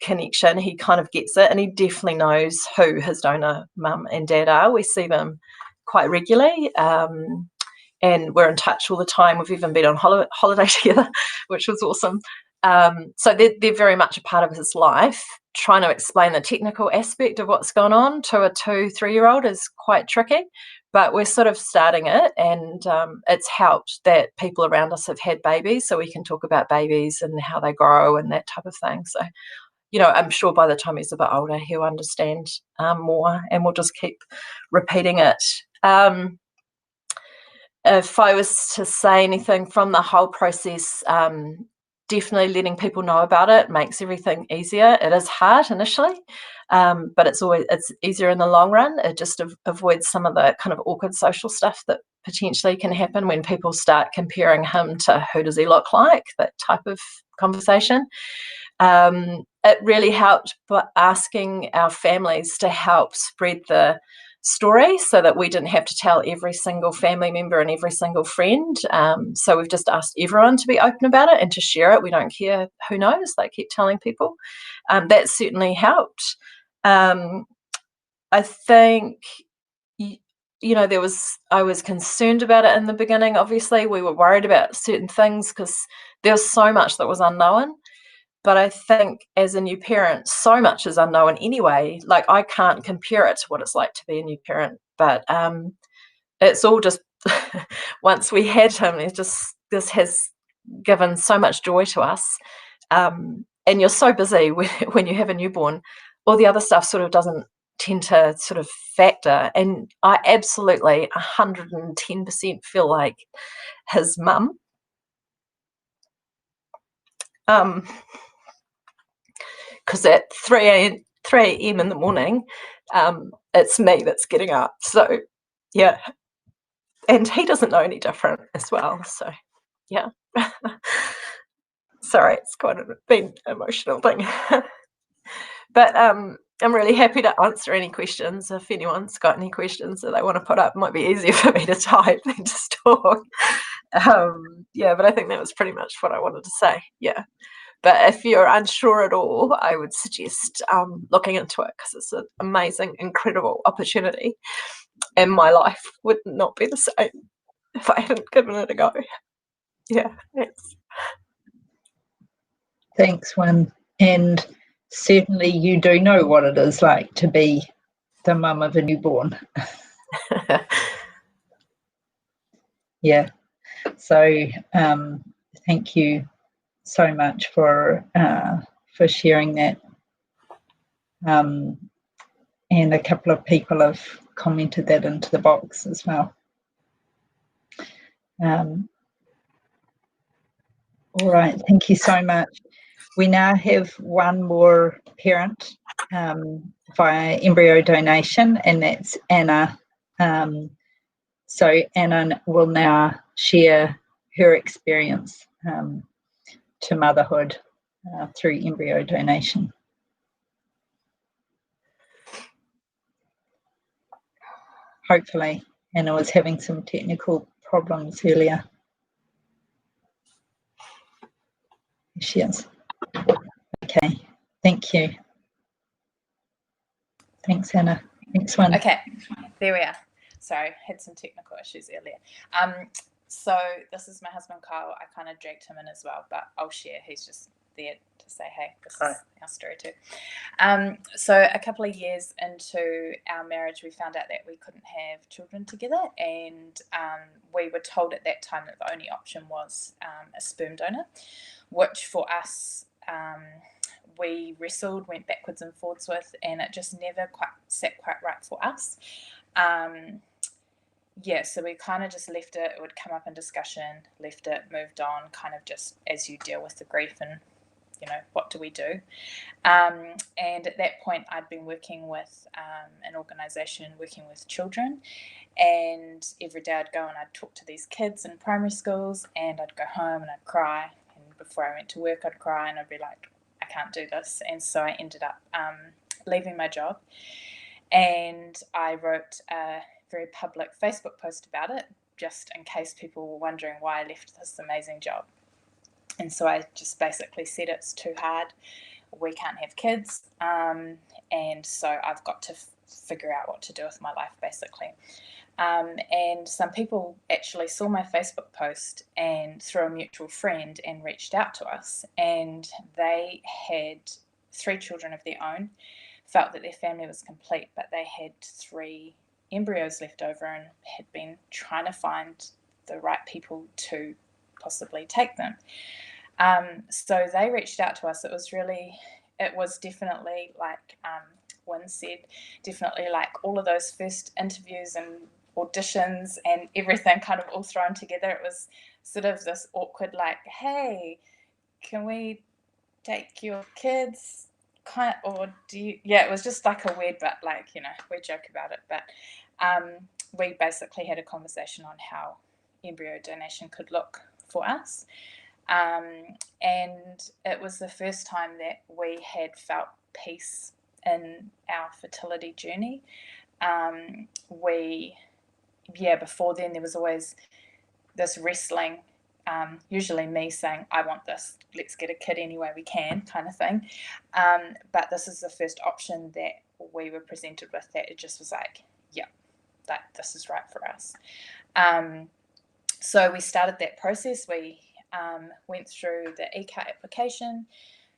connection. He kind of gets it, and he definitely knows who his donor mum and dad are. We see them quite regularly. And we're in touch all the time. We've even been on holiday together, which was awesome. So they're very much a part of his life. Trying to explain the technical aspect of what's going on to a 2-3-year-old is quite tricky, but we're sort of starting it, and it's helped that people around us have had babies, so we can talk about babies and how they grow and that type of thing. So, you know, I'm sure by the time he's a bit older, he'll understand more, and we'll just keep repeating it. If I was to say anything from the whole process, definitely letting people know about it makes everything easier. It is hard initially, but it's easier in the long run. It just avoids some of the kind of awkward social stuff that potentially can happen when people start comparing him to who does he look like, that type of conversation. It really helped asking our families to help spread the story so that we didn't have to tell every single family member and every single friend. So we've just asked everyone to be open about it and to share it. We don't care who knows, they keep telling people. That certainly helped. I think, you know, I was concerned about it in the beginning. Obviously, we were worried about certain things because there was so much that was unknown. But I think as a new parent, so much is unknown anyway. Like, I can't compare it to what it's like to be a new parent. But it's all just, once we had him, this has given so much joy to us. And you're so busy when you have a newborn. All the other stuff sort of doesn't tend to sort of factor. And I absolutely 110% feel like his mum. Because at 3 a.m. in the morning, it's me that's getting up. So, yeah. And he doesn't know any different as well. So, yeah. Sorry, it's quite been an emotional thing. But I'm really happy to answer any questions. If anyone's got any questions that they want to put up, it might be easier for me to type than just talk. Yeah, but I think that was pretty much what I wanted to say. Yeah. But if you're unsure at all, I would suggest looking into it, because it's an amazing, incredible opportunity. And my life would not be the same if I hadn't given it a go. Yeah, thanks. Thanks, Wyn. And certainly you do know what it is like to be the mum of a newborn. Yeah. So thank you so much for sharing that. And a couple of people have commented that into the box as well. All right, thank you so much. We now have one more parent via embryo donation, and that's Anna. So Anna will now share her experience to motherhood through embryo donation. Hopefully, Anna was having some technical problems earlier. Here she is. Okay, thank you. Thanks, Anna. Thanks, Wyn. Okay, there we are. Sorry, had some technical issues earlier. So this is my husband, Kyle. I kind of dragged him in as well, but I'll share. He's just there to say, hey, this is our story too. So a couple of years into our marriage, we found out that we couldn't have children together, and we were told at that time that the only option was a sperm donor, which for us, we wrestled, went backwards and forwards with, and it just never quite sat quite right for us. Yeah, so we kind of just left it. It would come up in discussion, left it, moved on, kind of just as you deal with the grief and what do we do? And at that point, I'd been working with an organisation working with children, and every day I'd go and I'd talk to these kids in primary schools, and I'd go home and I'd cry, and before I went to work I'd cry, and I'd be like, I can't do this. And so I ended up leaving my job, and I wrote a very public Facebook post about it, just in case people were wondering why I left this amazing job. And so I just basically said, it's too hard, we can't have kids, and so I've got to figure out what to do with my life, basically. And some people actually saw my Facebook post and through a mutual friend and reached out to us, and they had 3 children of their own, felt that their family was complete, but they had 3 embryos left over and had been trying to find the right people to possibly take them. So they reached out to us. It was definitely like Wynne said, definitely like all of those first interviews and auditions and everything kind of all thrown together. It was sort of this awkward, like, hey, can we take your kids? Or do you? Yeah, it was just like a weird, but like, we joke about it. But we basically had a conversation on how embryo donation could look for us. And it was the first time that we had felt peace in our fertility journey. Before then there was always this wrestling, usually me saying, I want this, let's get a kid any way we can, kind of thing. But this is the first option that we were presented with, that it just was like, this is right for us. So we started that process. We went through the ECAR application.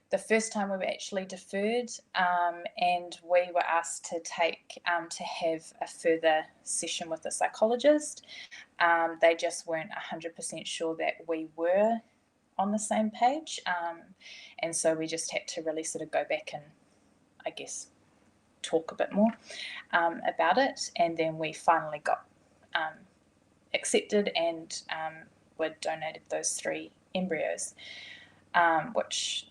The first time we were actually deferred, and we were asked to have a further session with a psychologist. They just weren't 100% sure that we were on the same page, and so we just had to really sort of go back and, I guess, talk a bit more about it. And then we finally got accepted and were donated those 3 embryos, which,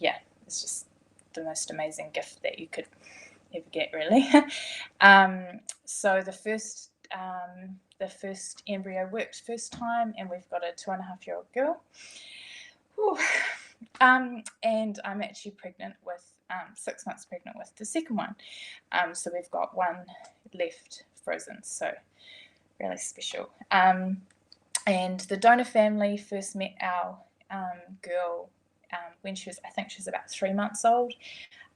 it's just the most amazing gift that you could ever get, really. So the first embryo worked first time, and we've got a 2.5-year-old girl. And I'm actually pregnant with 6 months pregnant with the second one. So we've got 1 left frozen, so really special. And the donor family first met our girl when she was, I think she was about 3 months old,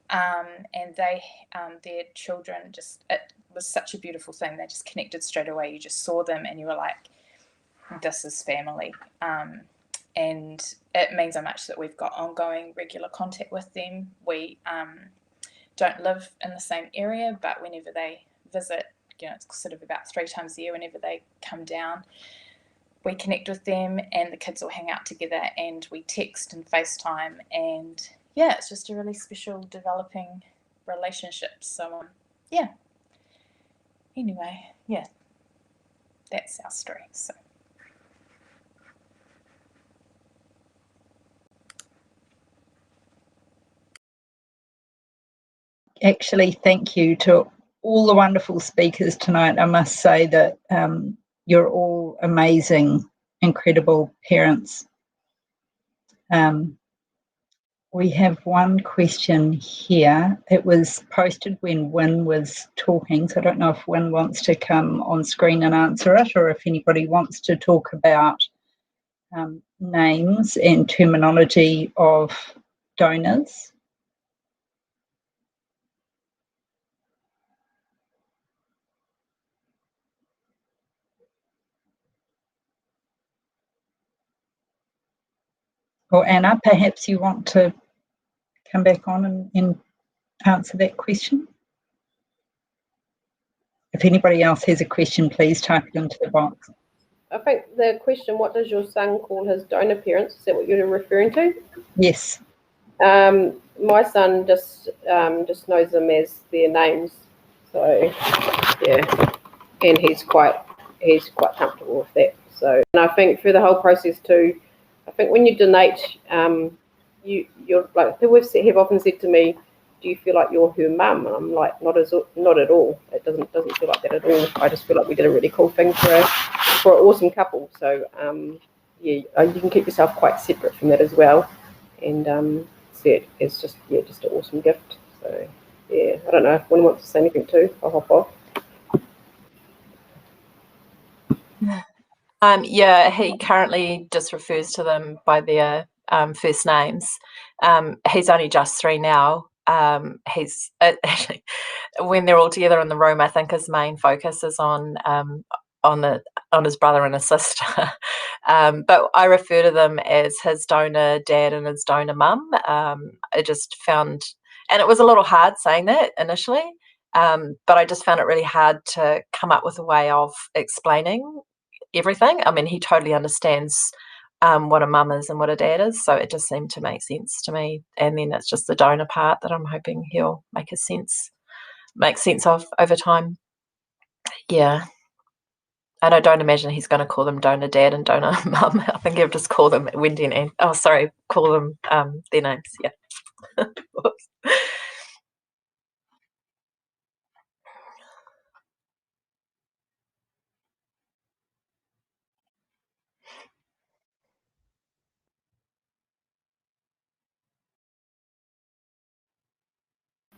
and their children, it was such a beautiful thing. They just connected straight away. You just saw them and you were like, this is family. And it means so much that we've got ongoing regular contact with them. We don't live in the same area, but whenever they visit, it's sort of about 3 times a year, whenever they come down, we connect with them, and the kids all hang out together, and we text and FaceTime, and it's just a really special developing relationship. So anyway, that's our story. So actually, thank you to all the wonderful speakers tonight. I must say that you're all amazing, incredible parents. We have one question here. It was posted when Wynne was talking, so I don't know if Wynne wants to come on screen and answer it, or if anybody wants to talk about names and terminology of donors. Or Anna, perhaps you want to come back on and answer that question. If anybody else has a question, please type it into the box. I think the question, what does your son call his donor parents? Is that what you're referring to? Yes. My son just knows them as their names. So and he's quite comfortable with that. So, and I think through the whole process too, I think when you donate you're like, people have often said to me, do you feel like you're her mum? And I'm like, not at all. It doesn't feel like that at all. I just feel like we did a really cool thing for an awesome couple. So yeah, you can keep yourself quite separate from that as well, and see it as just an awesome gift. So yeah, I don't know if anyone wants to say anything too. I'll hop off. Yeah, he currently just refers to them by their first names. He's only just 3 now. He's actually, when they're all together in the room, I think his main focus is on his brother and his sister. But I refer to them as his donor dad and his donor mum. I just found, and it was a little hard saying that initially, but I just found it really hard to come up with a way of explaining everything. I mean, he totally understands what a mum is and what a dad is, so it just seemed to make sense to me. And then it's just the donor part that I'm hoping he'll make sense of over time. Yeah. And I don't imagine he's going to call them donor dad and donor mum. I think he'll just call them Wendy and call them their names. Yeah.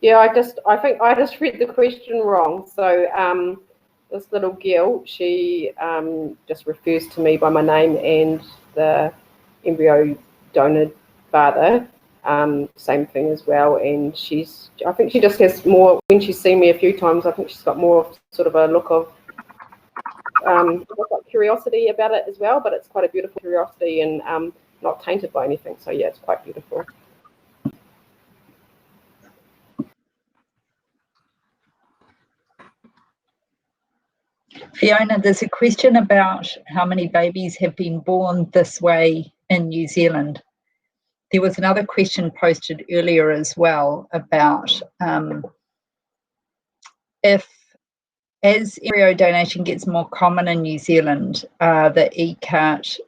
Yeah, I think I just read the question wrong. So this little girl, she just refers to me by my name and the embryo donor father, same thing as well. And I think she just has more, when she's seen me a few times, I think she's got more of sort of a look of curiosity about it as well. But it's quite a beautiful curiosity and not tainted by anything. So yeah, it's quite beautiful. Fiona, there's a question about how many babies have been born this way in New Zealand. There was another question posted earlier as well about if, as embryo donation gets more common in New Zealand, are the ECART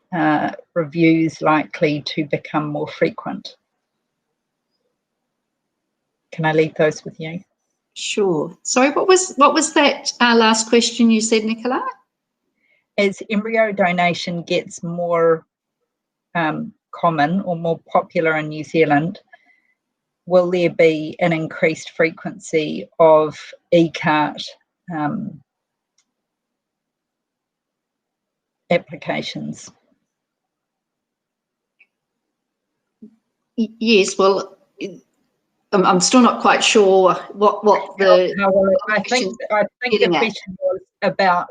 reviews likely to become more frequent? Can I leave those with you? Sure. Sorry, what was that last question you said, Nicola? As embryo donation gets more common or more popular in New Zealand, will there be an increased frequency of ECART applications? Yes, well, I'm still not quite sure what the. I think the question was about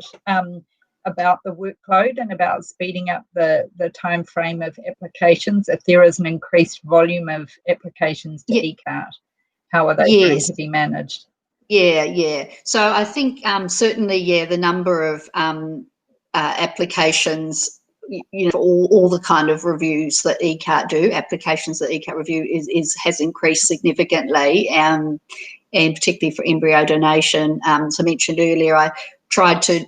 the workload and about speeding up the time frame of applications. If there is an increased volume of applications to ECART, how are they going to be managed? Yeah. So I think certainly, the number of applications, for all the kind of reviews that ECART do, applications that ECART review has increased significantly, and particularly for embryo donation. As I mentioned earlier, I tried to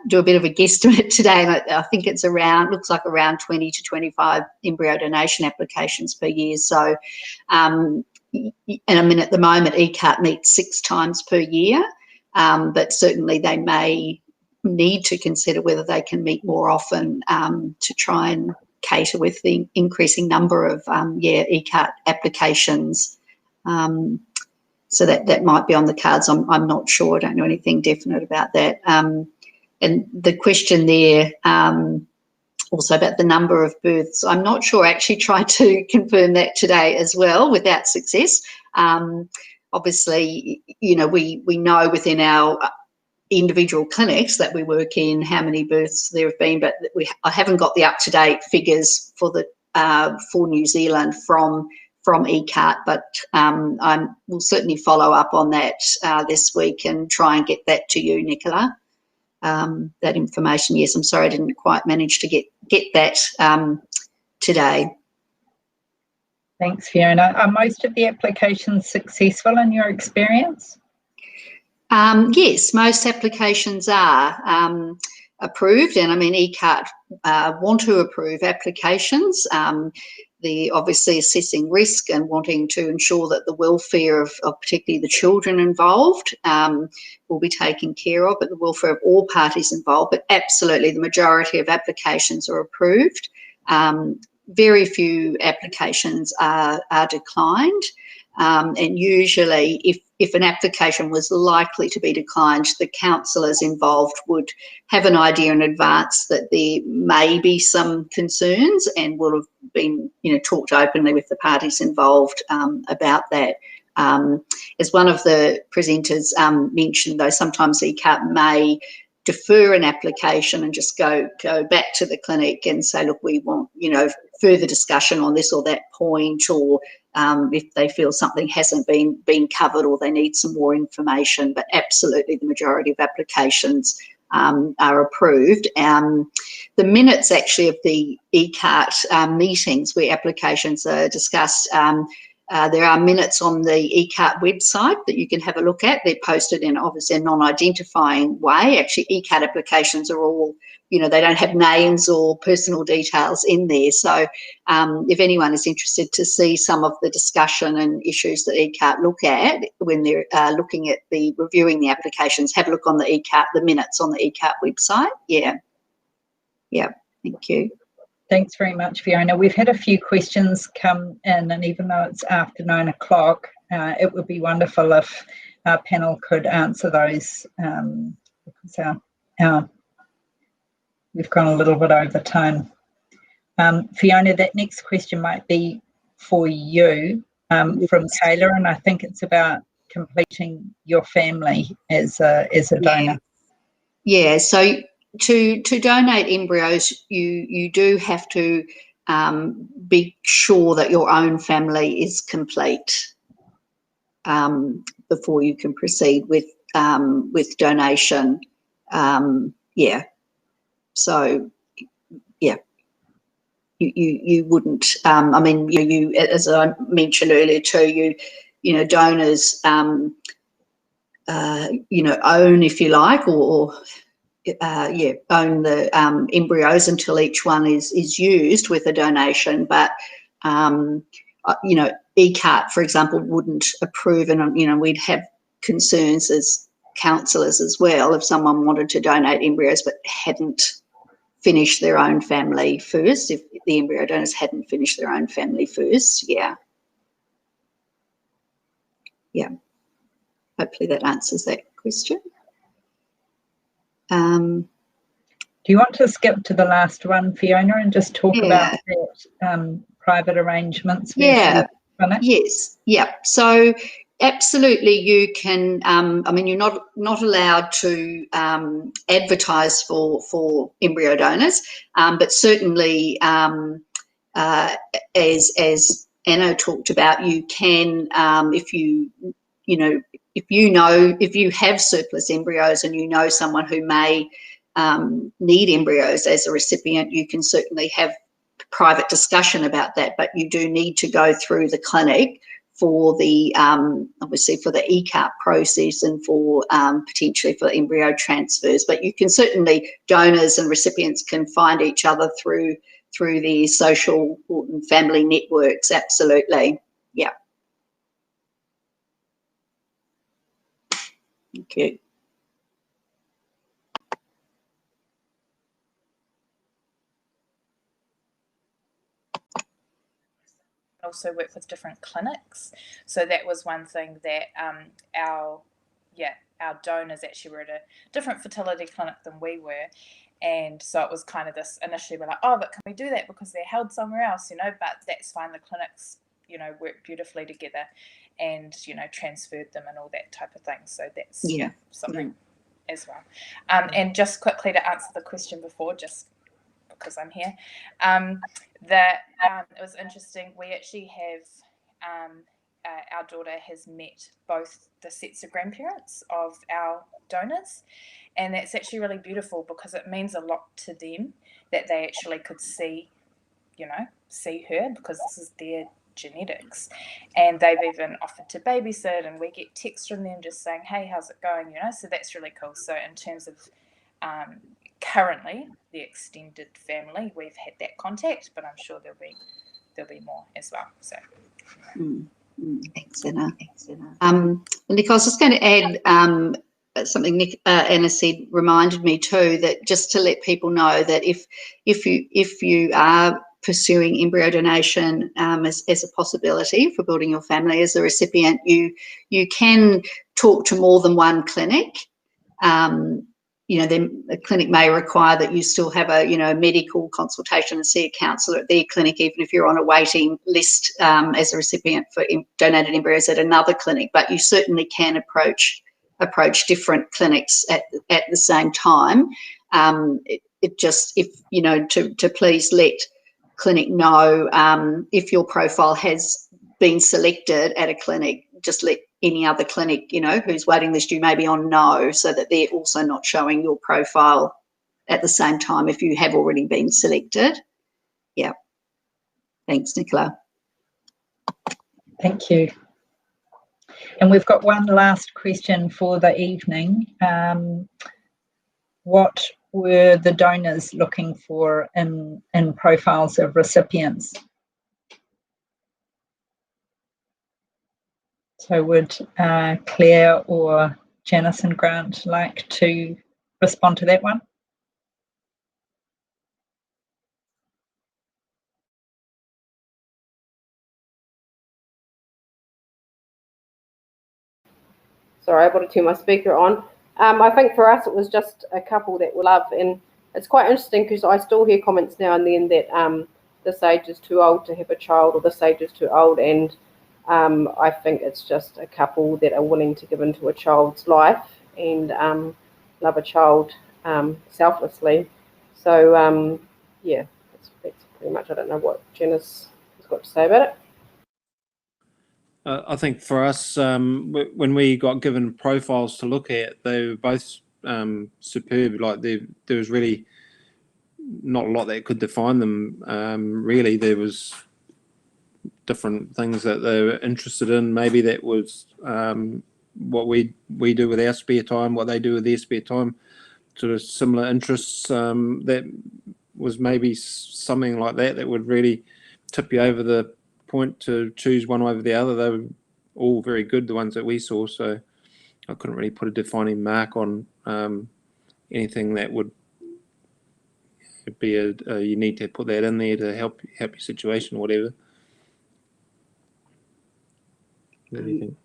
do a bit of a guesstimate today, and I think it's looks like around 20 to 25 embryo donation applications per year. So, and I mean, at the moment, ECART meets 6 times per year, but certainly they may need to consider whether they can meet more often to try and cater with the increasing number of ECART applications. So that might be on the cards. I'm not sure. I don't know anything definite about that. And the question there also about the number of births, I'm not sure. I actually tried to confirm that today as well without success. Obviously, we know within our individual clinics that we work in how many births there have been, but I haven't got the up-to-date figures for New Zealand from ECART, but I will certainly follow up on that this week and try and get that to you, Nicola. That information. Yes, I'm sorry I didn't quite manage to get that today. Thanks, Fiona. Are most of the applications successful in your experience? Yes, most applications are approved, and I mean ECART want to approve applications. the obviously assessing risk and wanting to ensure that the welfare of particularly the children involved will be taken care of, but the welfare of all parties involved. But absolutely, the majority of applications are approved. Very few applications are declined. And usually, if an application was likely to be declined, the counsellors involved would have an idea in advance that there may be some concerns, and would have been, talked openly with the parties involved about that. As one of the presenters mentioned, though, sometimes ECAP may defer an application and just go back to the clinic and say, look, we want, further discussion on this or that point, or if they feel something hasn't been covered or they need some more information. But absolutely the majority of applications are approved. The minutes actually of the ECART meetings where applications are discussed, there are minutes on the ECART website that you can have a look at. They're posted in obviously a non-identifying way. Actually, ECART applications are all, they don't have names or personal details in there. So if anyone is interested to see some of the discussion and issues that ECART look at when they're looking at reviewing the applications, have a look on the minutes on the ECART website. Yeah, thank you. Thanks very much, Fiona. We've had a few questions come in, and even though it's after 9 o'clock, it would be wonderful if our panel could answer those, because we've gone a little bit over time. Fiona, that next question might be for you, from Taylor, and I think it's about completing your family as a donor. Yeah, so to donate embryos, you do have to be sure that your own family is complete before you can proceed with donation. So you wouldn't. I mean, you as I mentioned earlier too, donors own, if you like, or own the embryos until each one is used with a donation. But ECART, for example, wouldn't approve, and we'd have concerns as counsellors as well if someone wanted to donate embryos but hadn't finished their own family first. If the embryo donors hadn't finished their own family first, Hopefully that answers that question. Do you want to skip to the last one, Fiona, and just talk about that, private arrangements? Yes. So absolutely, you can. You're not allowed to advertise for embryo donors, but certainly, as Anna talked about, you can, if you have surplus embryos and you know someone who may need embryos as a recipient, you can certainly have private discussion about that, but you do need to go through the clinic for the obviously for the ECART process and for potentially for embryo transfers. But you can certainly, donors and recipients can find each other through the social and family networks. Absolutely, yeah. Thank you. Also work with different clinics, so that was one thing that our donors actually were at a different fertility clinic than we were, and so it was kind of this, initially we're like, oh, but can we do that because they're held somewhere else, but that's fine. The clinics work beautifully together and transferred them and all that type of thing, so that's something as well. And just quickly to answer the question before, just because I'm here, it was interesting. We actually have our daughter has met both the sets of grandparents of our donors, and that's actually really beautiful because it means a lot to them that they actually could see her, because this is their genetics, and they've even offered to babysit, and we get texts from them just saying, hey, how's it going, so that's really cool. So in terms of currently the extended family, we've had that contact, but I'm sure there'll be there'll be more as well. So. Excellent. Nick, I was just going to add something Nick Anna said reminded me too, that just to let people know that if you are pursuing embryo donation as a possibility for building your family as a recipient, you can talk to more than one clinic. Then the clinic may require that you still have a medical consultation and see a counsellor at their clinic, even if you're on a waiting list as a recipient for donated embryos at another clinic. But you certainly can approach different clinics at the same time. To please let clinic know if your profile has been selected at a clinic, just let any other clinic, who's waiting list you may be on know, so that they're also not showing your profile at the same time if you have already been selected. Yeah. Thanks, Nicola. Thank you. And we've got one last question for the evening. What were the donors looking for in profiles of recipients? So would Claire or Janice and Grant like to respond to that one? Sorry, I've got to turn my speaker on. I think for us it was just a couple that we love, and it's quite interesting because I still hear comments now and then that this age is too old to have a child, or this age is too old, and I think it's just a couple that are willing to give into a child's life and love a child selflessly. So yeah, that's pretty much. I don't know what Janice has got to say about it. I think for us, when we got given profiles to look at, they were both superb. Like there was really not a lot that could define them. Really, there was different things that they were interested in. Maybe that was what we do with our spare time, what they do with their spare time, sort of similar interests. That was maybe something like that would really tip you over the point to choose one over the other. They were all very good, the ones that we saw, so I couldn't really put a defining mark on anything that would be you need to put that in there to help your situation or whatever. What do you think?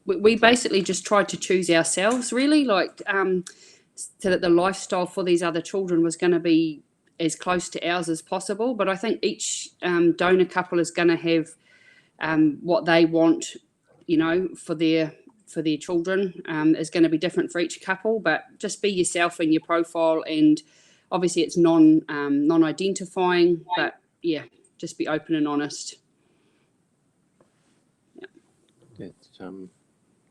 We basically just tried to choose ourselves, really, so that the lifestyle for these other children was going to be as close to ours as possible. But I think each donor couple is going to have what they want, for their children is going to be different for each couple. But just be yourself in your profile, and obviously it's non-identifying, but yeah, just be open and honest. Yeah.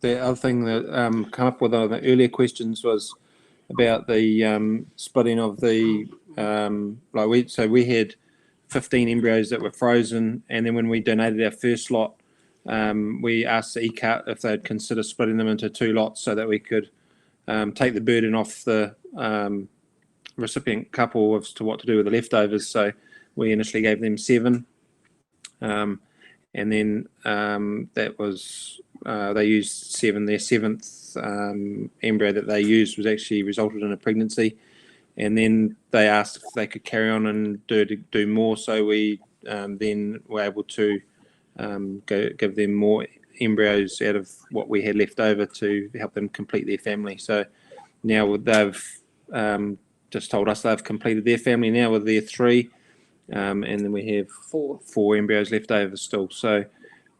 The other thing that come up with the earlier questions was about the splitting of the we had 15 embryos that were frozen, and then when we donated our first lot, we asked the ECART if they'd consider splitting them into 2 lots so that we could take the burden off the recipient couple as to what to do with the leftovers. So we initially gave them 7, and then that was they used 7. Their 7th embryo that they used was actually resulted in a pregnancy, and then they asked if they could carry on and do more. So we then were able to give them more embryos out of what we had left over to help them complete their family. So now they've just told us they've completed their family now with their 3, and then we have 4 embryos left over still. So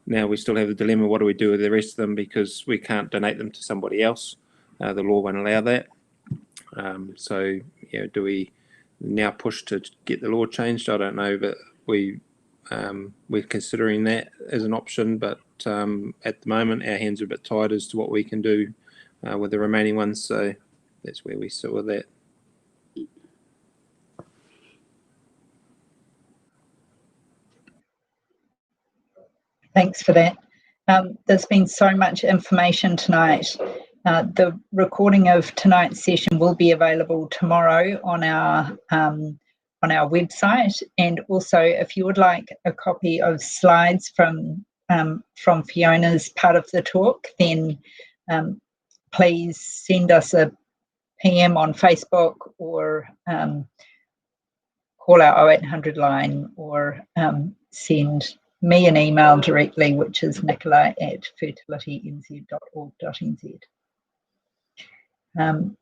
now we still have the dilemma: what do we do with the rest of them? Because we can't donate them to somebody else. The law won't allow that. So yeah, do we now push to get the law changed? I don't know, but we're considering that as an option. But at the moment, our hands are a bit tied as to what we can do with the remaining ones. So that's where we sit with that. Thanks for that. There's been so much information tonight. The recording of tonight's session will be available tomorrow on our our website. And also, if you would like a copy of slides from Fiona's part of the talk, then please send us a PM on Facebook, or call our 0800 line, or send me an email directly, which is nicola@fertilitynz.org.nz.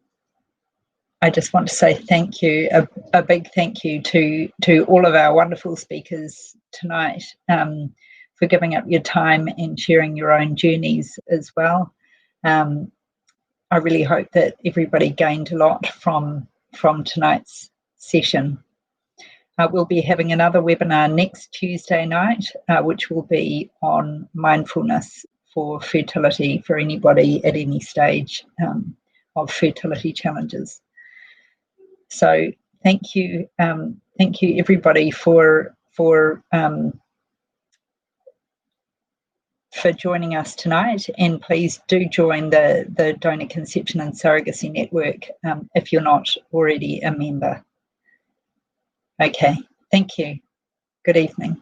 I just want to say thank you, a big thank you to all of our wonderful speakers tonight, for giving up your time and sharing your own journeys as well. I really hope that everybody gained a lot from tonight's session. We'll be having another webinar next Tuesday night, which will be on mindfulness for fertility for anybody at any stage of fertility challenges. So thank you everybody for joining us tonight, and please do join the Donor Conception and Surrogacy Network if you're not already a member. Okay, thank you. Good evening.